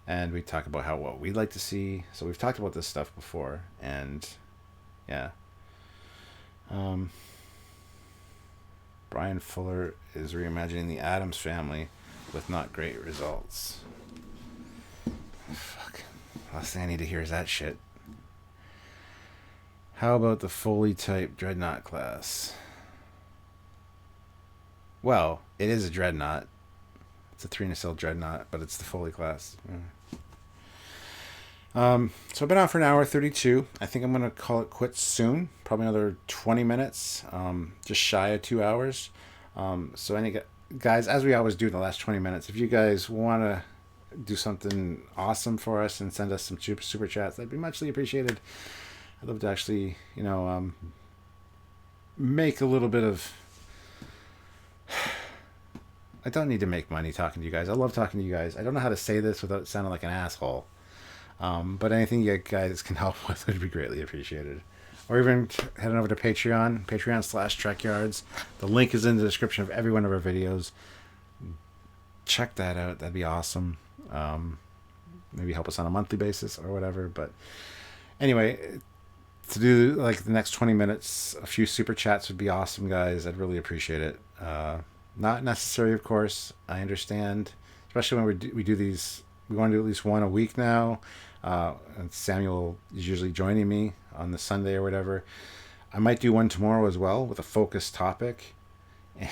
and we talk about what we'd like to see. So we've talked about this stuff before, and yeah. Brian Fuller is reimagining the Addams Family with not great results. Fuck. Last thing I need to hear is that shit. How about the Foley type Dreadnought class? Well, it is a Dreadnought. It's a 3-nacelle Dreadnought, but it's the Foley class. So I've been on for an hour 32. I think I'm going to call it quits soon. Probably another 20 minutes. Just shy of 2 hours. So any guys, as we always do in the last 20 minutes, if you guys want to do something awesome for us and send us some super chats, that'd be muchly appreciated. I'd love to actually, make a little bit of... I don't need to make money talking to you guys. I love talking to you guys. I don't know how to say this without sounding like an asshole. But anything you guys can help with would be greatly appreciated. Or even heading over to Patreon.com/Trekyards. The link is in the description of every one of our videos. Check that out. That'd be awesome. Maybe help us on a monthly basis or whatever. But anyway, to do like the next 20 minutes, a few super chats would be awesome, guys. I'd really appreciate it. Not necessary, of course. I understand, especially when we do these. We want to do at least one a week now. And Samuel is usually joining me on the Sunday or whatever. I might do one tomorrow as well with a focused topic,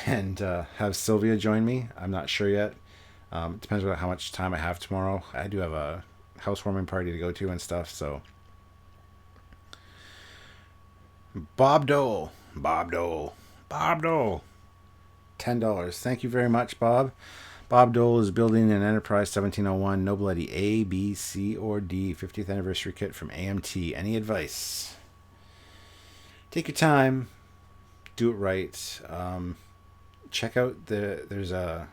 and have Sylvia join me. I'm not sure yet. It depends on how much time I have tomorrow. I do have a housewarming party to go to and stuff. So, Bob Dole, $10. Thank you very much, Bob. Bob Dole is building an Enterprise 1701 No Bloody A, B, C, or D 50th anniversary kit from AMT. Any advice? Take your time. Do it right. Check out there's a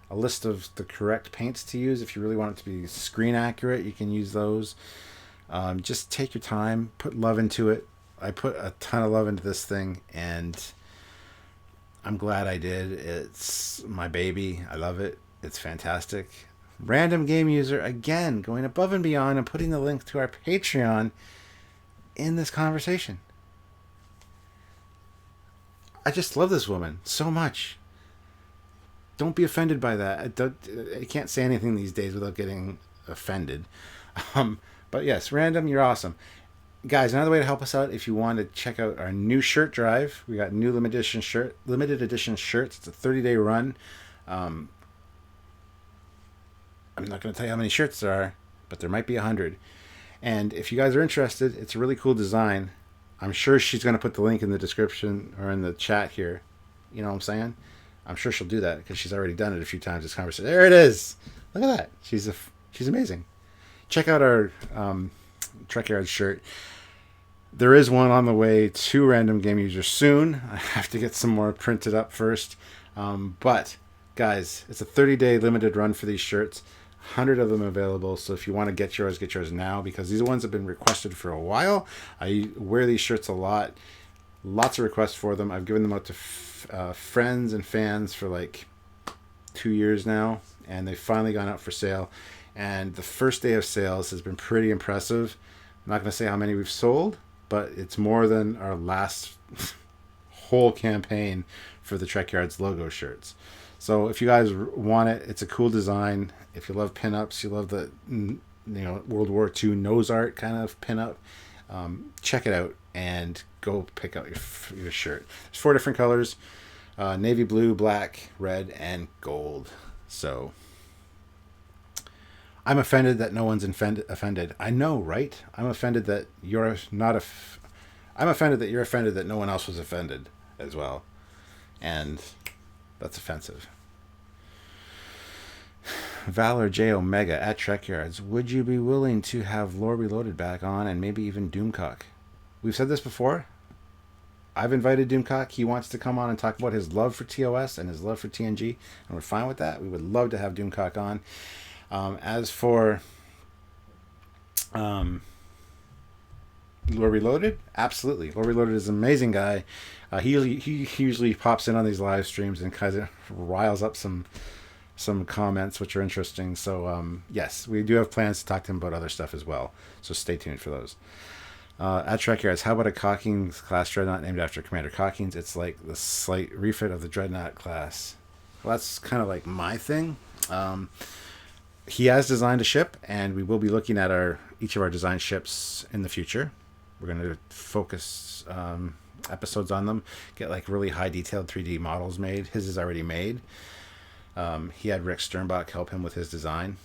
list of the correct paints to use. If you really want it to be screen accurate, you can use those. Just take your time. Put love into it. I put a ton of love into this thing, and I'm glad I did. It's my baby. I love it. It's fantastic. Random game user, again, going above and beyond and putting the link to our Patreon in this conversation. I just love this woman so much. Don't be offended by that. I can't say anything these days without getting offended. But yes, Random, you're awesome. Guys, another way to help us out, if you want to check out our new shirt drive, we got new limited edition shirts. It's a 30-day run. I'm not going to tell you how many shirts there are, but there might be 100. And if you guys are interested, it's a really cool design. I'm sure she's going to put the link in the description or in the chat here. You know what I'm saying? I'm sure she'll do that because she's already done it a few times. This conversation. There it is. Look at that. She's amazing. Check out our Trekyards shirt. There is one on the way to Random Game User soon. I have to get some more printed up first. But, guys, it's a 30-day limited run for these shirts. 100 of them available. So if you want to get yours now, because these ones have been requested for a while. I wear these shirts a lot. Lots of requests for them. I've given them out to friends and fans for like 2 years now. And they've finally gone out for sale. And the first day of sales has been pretty impressive. I'm not going to say how many we've sold, but it's more than our last whole campaign for the Trekyards logo shirts. So if you guys want it, it's a cool design. If you love pinups, you love the World War II nose art kind of pinup, check it out and go pick out your shirt. There's 4 different colors: navy blue, black, red, and gold. So I'm offended that no one's offended. I know, right? I'm offended that you're not I'm offended that you're offended that no one else was offended as well. And that's offensive. Valor J Omega at Trekyards. Would you be willing to have Lore Reloaded back on and maybe even Doomcock? We've said this before. I've invited Doomcock. He wants to come on and talk about his love for TOS and his love for TNG, and we're fine with that. We would love to have Doomcock on. As for Lore Reloaded, absolutely. Lore Reloaded is an amazing guy. He usually pops in on these live streams and kind of riles up some comments, which are interesting. So yes, we do have plans to talk to him about other stuff as well. So stay tuned for those. At Trekyards, how about a Cockings class dreadnought named after Commander Cockings? It's like the slight refit of the dreadnought class. Well, that's kind of like my thing. He has designed a ship, and we will be looking at each of our design ships in the future. We're going to focus episodes on them, get like really high detailed 3D models made. His is already made. He had Rick Sternbach help him with his design.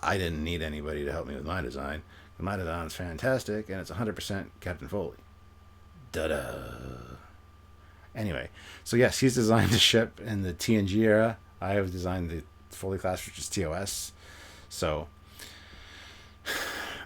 I didn't need anybody to help me with my design. My design is fantastic, and it's 100% Captain Foley. Da-da. Anyway, so yes, he's designed the ship in the TNG era. I have designed the Foley class, which is TOS. So,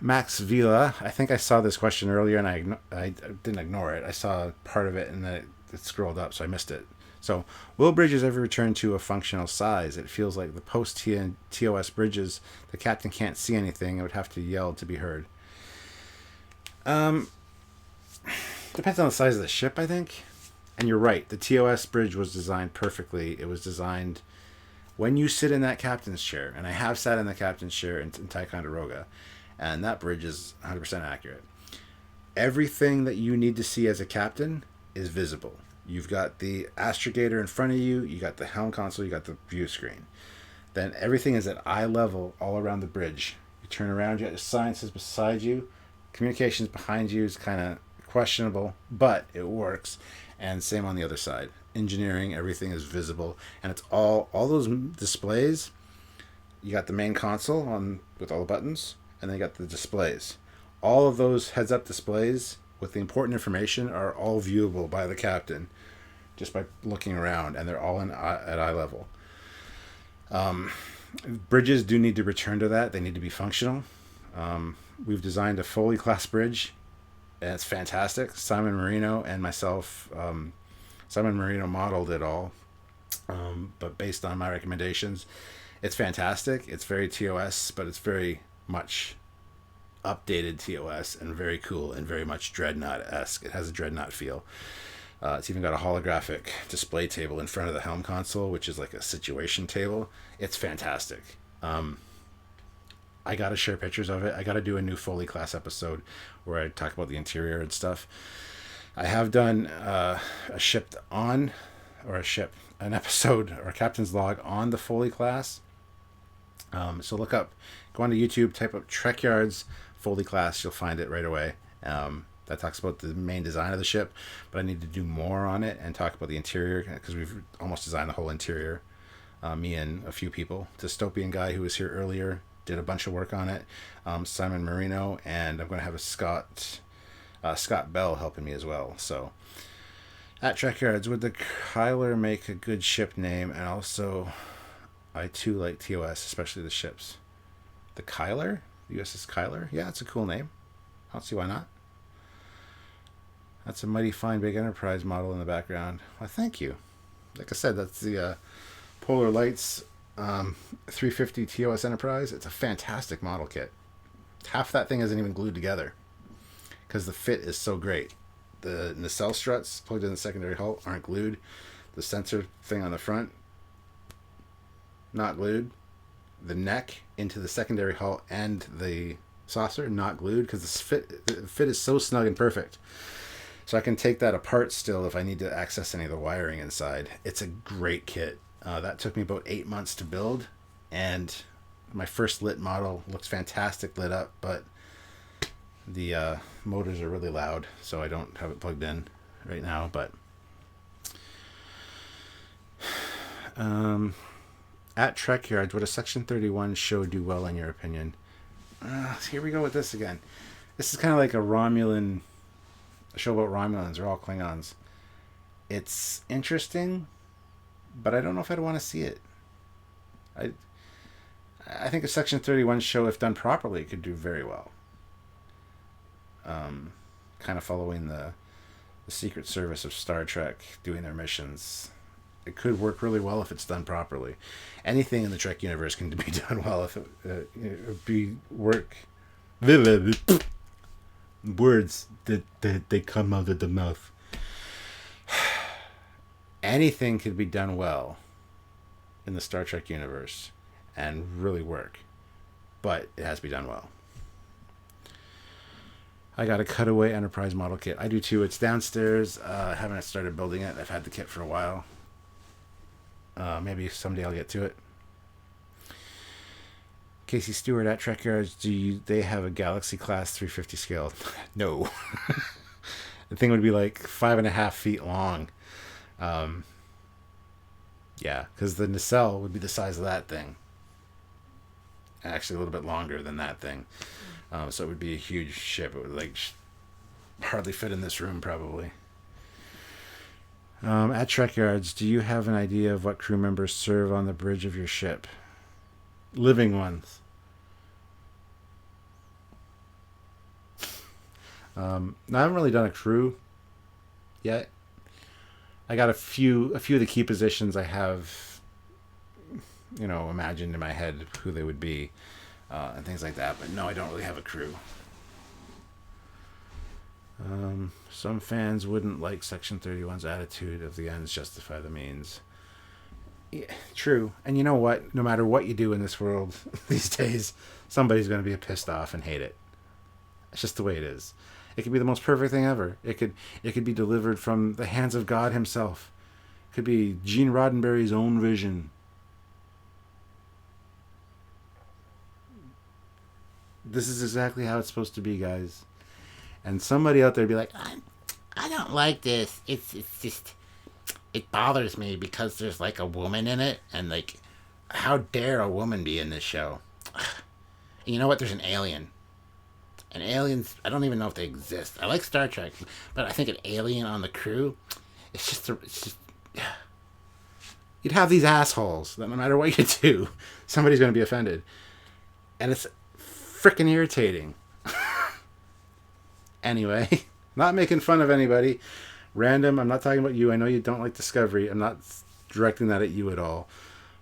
Max Vila, I think I saw this question earlier, and I didn't ignore it. I saw part of it, and then it scrolled up, so I missed it. So, will bridges ever return to a functional size? It feels like the post-TOS bridges, the captain can't see anything and would have to yell to be heard. Depends on the size of the ship, I think. And you're right, the TOS bridge was designed perfectly. It was designed when you sit in that captain's chair, and I have sat in the captain's chair in Ticonderoga, and that bridge is 100% accurate. Everything that you need to see as a captain is visible. You've got the astrogator in front of you, you got the helm console, you got the view screen. Then everything is at eye level all around the bridge. You turn around, you got your sciences beside you. Communications behind you is kind of questionable, but it works. And same on the other side. Engineering, everything is visible. And it's all those displays. You got the main console with all the buttons, and then you got the displays. All of those heads-up displays with the important information are all viewable by the captain just by looking around, and they're all at eye level. Bridges do need to return to that. They need to be functional. We've designed a Foley class bridge, and it's fantastic. Simon Marino and myself, Simon Marino modeled it all, but based on my recommendations, it's fantastic. It's very TOS, but it's very much updated TOS and very cool and very much Dreadnought-esque. It has a Dreadnought feel. It's even got a holographic display table in front of the helm console, which is like a situation table. It's fantastic. I gotta share pictures of it. I gotta do a new Foley class episode where I talk about the interior and stuff. I have done an episode or a captain's log on the Foley class. So go onto YouTube, type up Trekyards Foley class. You'll find it right away. That talks about the main design of the ship, but I need to do more on it and talk about the interior because we've almost designed the whole interior. Me and a few people. Dystopian guy who was here earlier did a bunch of work on it. Simon Marino, and I'm going to have a Scott Bell helping me as well. So at Trekyards, would the Kyler make a good ship name? And also, I too like TOS, especially the ships. The Kyler? The USS Kyler? Yeah, it's a cool name. I don't see why not. That's a mighty fine big Enterprise model in the background. Well, thank you. Like I said, that's the Polar Lights 350 TOS Enterprise. It's a fantastic model kit. Half that thing isn't even glued together because the fit is so great. The nacelle struts plugged in the secondary hull aren't glued. The sensor thing on the front, not glued. The neck into the secondary hull and the saucer, not glued because the fit is so snug and perfect. So I can take that apart still if I need to access any of the wiring inside. It's a great kit. That took me about 8 months to build, and my first lit model looks fantastic lit up, but the motors are really loud, so I don't have it plugged in right now. But at Trekyards, would a Section 31 show do well in your opinion? Here we go with this again. This is kind of like a show about Romulans. They're all Klingons. It's interesting, but I don't know if I'd want to see it. I think a Section 31 show, if done properly, could do very well. Kind of following the Secret Service of Star Trek, doing their missions. It could work really well if it's done properly. Anything in the Trek universe can be done well if it work. Words that they come out of the mouth. Anything could be done well in the Star Trek universe and really work, but it has to be done well. I got a cutaway Enterprise model kit. I do too. It's downstairs. I haven't started building it. I've had the kit for a while. Maybe someday I'll get to it. Casey Stewart at Trekyards, they have a Galaxy Class 350 scale? No. The thing would be like 5.5 feet long. Yeah, because the nacelle would be the size of that thing. Actually, a little bit longer than that thing. So it would be a huge ship. It would like hardly fit in this room, probably. At Trekyards, do you have an idea of what crew members serve on the bridge of your ship? Living ones. I haven't really done a crew yet. I got a few of the key positions I have, imagined in my head who they would be, and things like that. But no, I don't really have a crew. Some fans wouldn't like Section 31's attitude of the ends justify the means. Yeah, true. And you know what? No matter what you do in this world these days, somebody's going to be pissed off and hate it. It's just the way it is. It could be the most perfect thing ever. It could be delivered from the hands of God himself. It could be Gene Roddenberry's own vision. This is exactly how it's supposed to be, guys. And somebody out there would be like, I don't like this. It's just, it bothers me because there's like a woman in it, and like, how dare a woman be in this show? And you know what? There's an alien. And aliens, I don't even know if they exist. I like Star Trek, but I think an alien on the crew, it's just you'd have these assholes that no matter what you do, somebody's going to be offended. And it's freaking irritating. Anyway, not making fun of anybody. Random, I'm not talking about you. I know you don't like Discovery. I'm not directing that at you at all.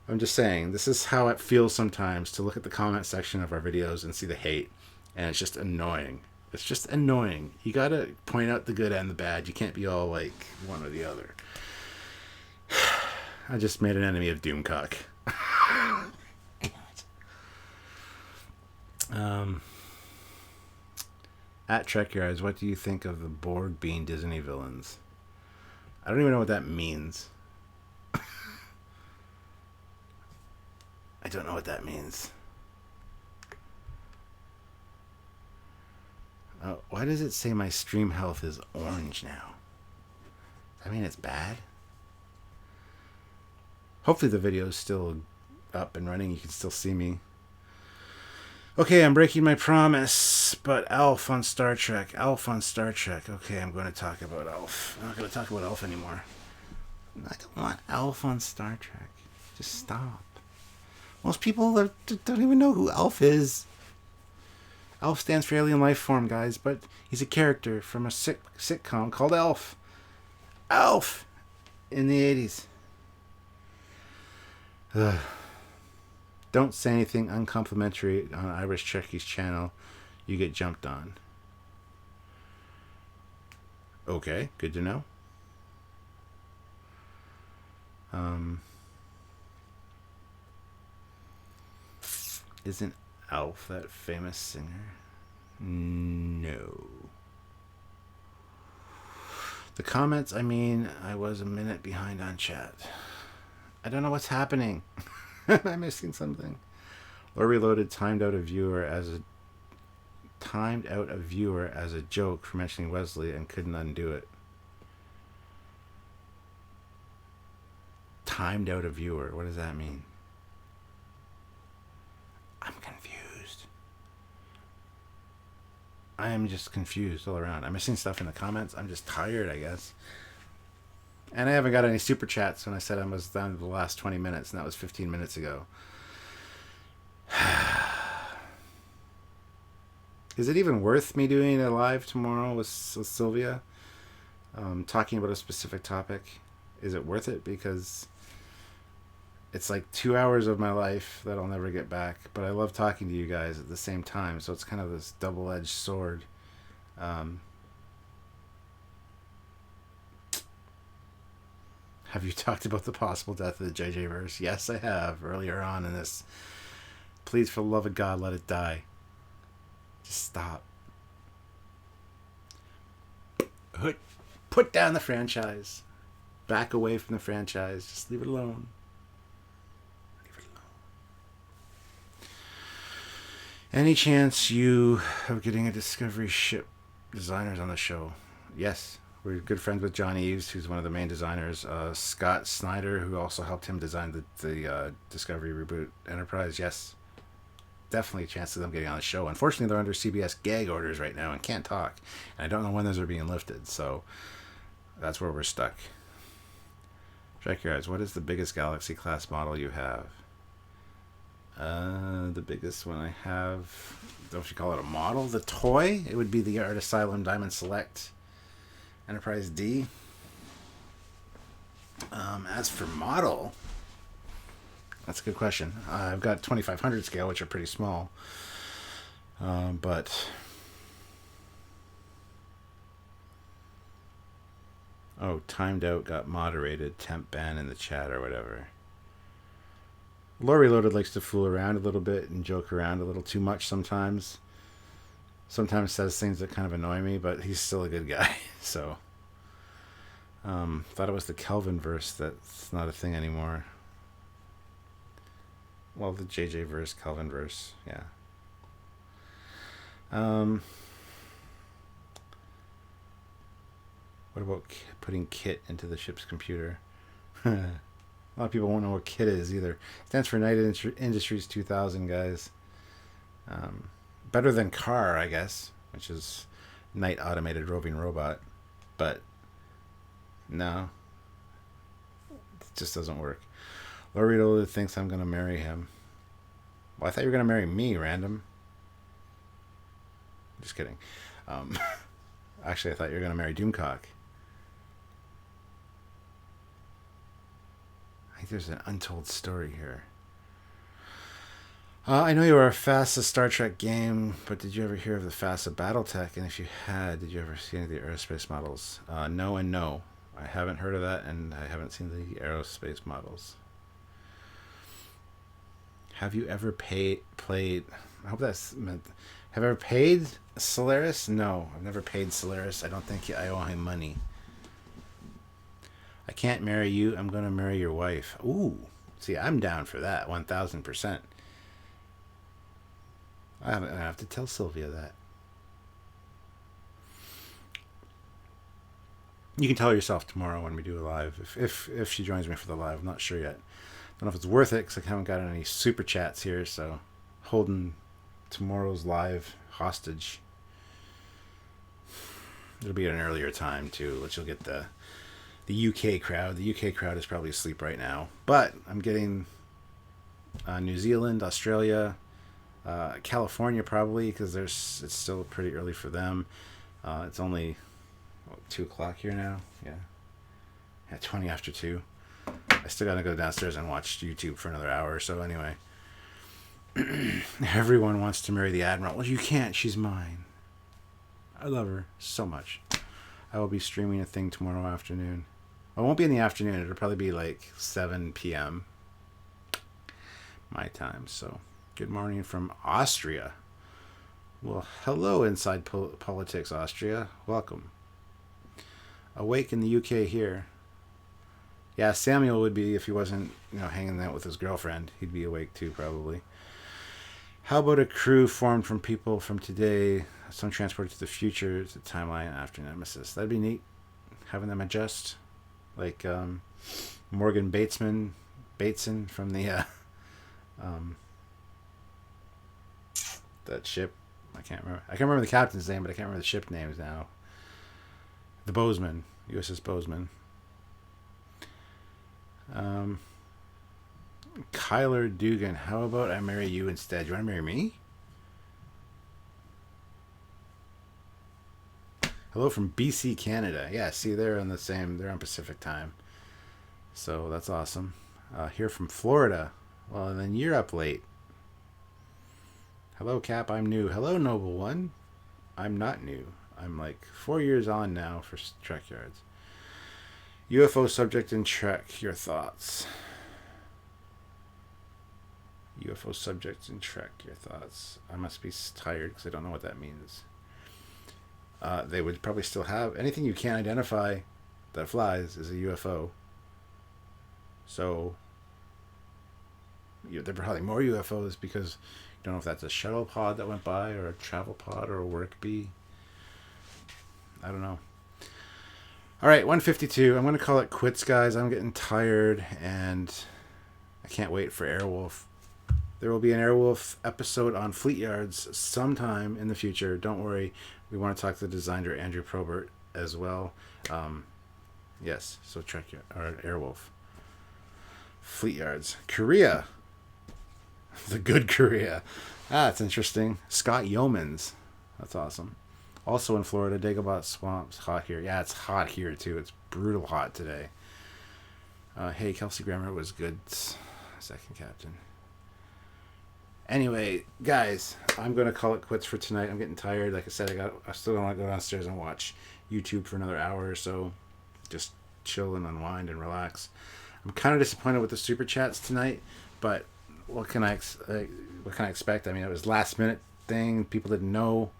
I'm just saying, this is how it feels sometimes to look at the comment section of our videos and see the hate. And it's just annoying. It's just annoying. You gotta point out the good and the bad. You can't be all like one or the other. I just made an enemy of Doomcock. Um, at Trekyards, what do you think of the board being Disney villains? I don't even know what that means. I don't know what that means. Why does it say my stream health is orange now? I mean, it's bad. Hopefully the video is still up and running. You can still see me. Okay, I'm breaking my promise, but Alf on Star Trek. Alf on Star Trek. Okay, I'm going to talk about Alf. I'm not going to talk about Alf anymore. I don't want Alf on Star Trek. Just stop. Most people don't even know who Alf is. Alf stands for Alien Life Form, guys, but he's a character from a sitcom called Alf. Alf! In the 80s. Ugh. Don't say anything uncomplimentary on Irish Trekkies channel. You get jumped on. Okay, good to know. Isn't Alf that famous singer? No. The comments, I mean, I was a minute behind on chat. I don't know what's happening. Am I missing something? Or Reloaded timed out a viewer as a joke for mentioning Wesley and couldn't undo it. Timed out a viewer. What does that mean? I'm confused. I am just confused all around. I'm missing stuff in the comments. I'm just tired, I guess. And I haven't got any super chats when I said I was down to the last 20 minutes, and that was 15 minutes ago. Is it even worth me doing a live tomorrow with Sylvia? Talking about a specific topic? Is it worth it? Because it's like 2 hours of my life that I'll never get back. But I love talking to you guys at the same time, so it's kind of this double-edged sword. Have you talked about the possible death of the JJ verse? Yes, I have, earlier on in this. Please, for the love of God, let it die. Just stop. Put down the franchise. Back away from the franchise. Just leave it alone. Leave it alone. Any chance you of getting a Discovery ship designers on the show? Yes. We're good friends with John Eves, who's one of the main designers. Scott Snyder, who also helped him design the Discovery Reboot Enterprise. Yes, definitely a chance of them getting on the show. Unfortunately, they're under CBS gag orders right now and can't talk. And I don't know when those are being lifted, so that's where we're stuck. Trekyards, what is the biggest Galaxy class model you have? The biggest one I have, I don't know if you call it a model. The toy, it would be the Art Asylum Diamond Select Enterprise D. As for model, that's a good question. I've got 2500 scale, which are pretty small. But timed out, got moderated, temp ban in the chat or whatever. Lori Loaded likes to fool around a little bit and joke around a little too much sometimes. Sometimes says things that kind of annoy me, but he's still a good guy. So, thought it was the Kelvin verse that's not a thing anymore. Well, the JJ verse, Kelvin verse, yeah. What about putting KIT into the ship's computer? A lot of people won't know what KIT is either. It stands for Night Industries 2000, guys. Better than CAR, I guess, which is Night Automated Roving Robot. But no, it just doesn't work. Lorito thinks I'm going to marry him. Well, I thought you were going to marry me, random. Just kidding. Actually, I thought you were going to marry Doomcock. I think there's an untold story here. I know you were a FASA Star Trek game, but did you ever hear of the FASA Battletech? And if you had, did you ever see any of the aerospace models? No and no. I haven't heard of that, and I haven't seen the aerospace models. Have you ever played... I hope that's meant. Have I ever paid Solaris? No, I've never paid Solaris. I don't think I owe him money. I can't marry you. I'm going to marry your wife. Ooh. See, I'm down for that. 1,000%. I have to tell Sylvia that. You can tell her yourself tomorrow when we do a live. If she joins me for the live. I'm not sure yet. Don't know if it's worth it because I haven't got any super chats here. So holding tomorrow's live hostage. It'll be at an earlier time too, which you'll get the UK crowd. The UK crowd is probably asleep right now, but I'm getting New Zealand, Australia, California probably because it's still pretty early for them. It's only 2 o'clock here now. Yeah, 20 after 2. I still gotta go downstairs and watch YouTube for another hour or so. Anyway, everyone wants to marry the Admiral. Well, you can't. She's mine. I love her so much. I will be streaming a thing tomorrow afternoon. I won't be in the afternoon. It'll probably be like 7 p.m. my time. So, good morning from Austria. Well, hello, Inside Politics Austria. Welcome. Awake in the UK here. Yeah, Samuel would be if he wasn't, hanging out with his girlfriend. He'd be awake too, probably. How about a crew formed from people from today, some transported to the future, to the timeline after Nemesis? That'd be neat. Having them adjust. Like Morgan Bateson from the that ship. I can't remember the captain's name, but I can't remember the ship names now. The Bozeman, USS Bozeman. Kyler Dugan, how about I marry you instead? You want to marry me? Hello from BC, Canada. Yeah, see, they're on Pacific time. So that's awesome. Here from Florida. Well, then you're up late. Hello, Cap, I'm new. Hello, Noble One. I'm not new. I'm like 4 years on now for Trekyards. UFO subject in Trek, your thoughts. UFO subject in Trek, your thoughts. I must be tired because I don't know what that means. They would probably still have anything you can't identify that flies is a UFO. So there are probably more UFOs because you don't know if that's a shuttle pod that went by or a travel pod or a work bee. I don't know. All right, 152. I'm going to call it quits, guys. I'm getting tired and I can't wait for Airwolf. There will be an Airwolf episode on Trekyards sometime in the future. Don't worry. We want to talk to the designer, Andrew Probert, as well. Yes, so Trekyards, or Airwolf. Trekyards. Korea. The good Korea. That's interesting. Scott Yeomans. That's awesome. Also in Florida, Dagobah Swamps. Hot here. Yeah, it's hot here, too. It's brutal hot today. Hey, Kelsey Grammer was good. Second captain. Anyway, guys, I'm going to call it quits for tonight. I'm getting tired. Like I said, I still don't want to go downstairs and watch YouTube for another hour or so. Just chill and unwind and relax. I'm kind of disappointed with the super chats tonight, but what can I expect? I mean, it was last minute thing. People didn't know.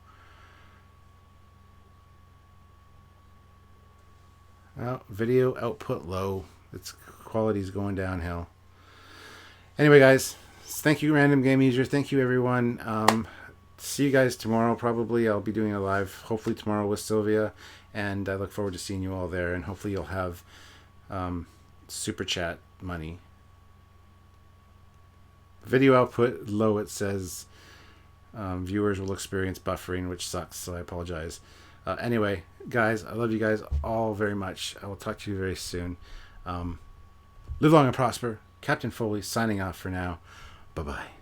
Well, video output low. Its quality's going downhill. Anyway, guys, thank you, Random Game User. Thank you, everyone. See you guys tomorrow, probably. I'll be doing a live, hopefully tomorrow with Sylvia, and I look forward to seeing you all there, and hopefully you'll have super chat money. Video output low, it says. Viewers will experience buffering, which sucks, so I apologize. Anyway, guys, I love you guys all very much. I will talk to you very soon. Live long and prosper. Captain Foley signing off for now. Bye-bye.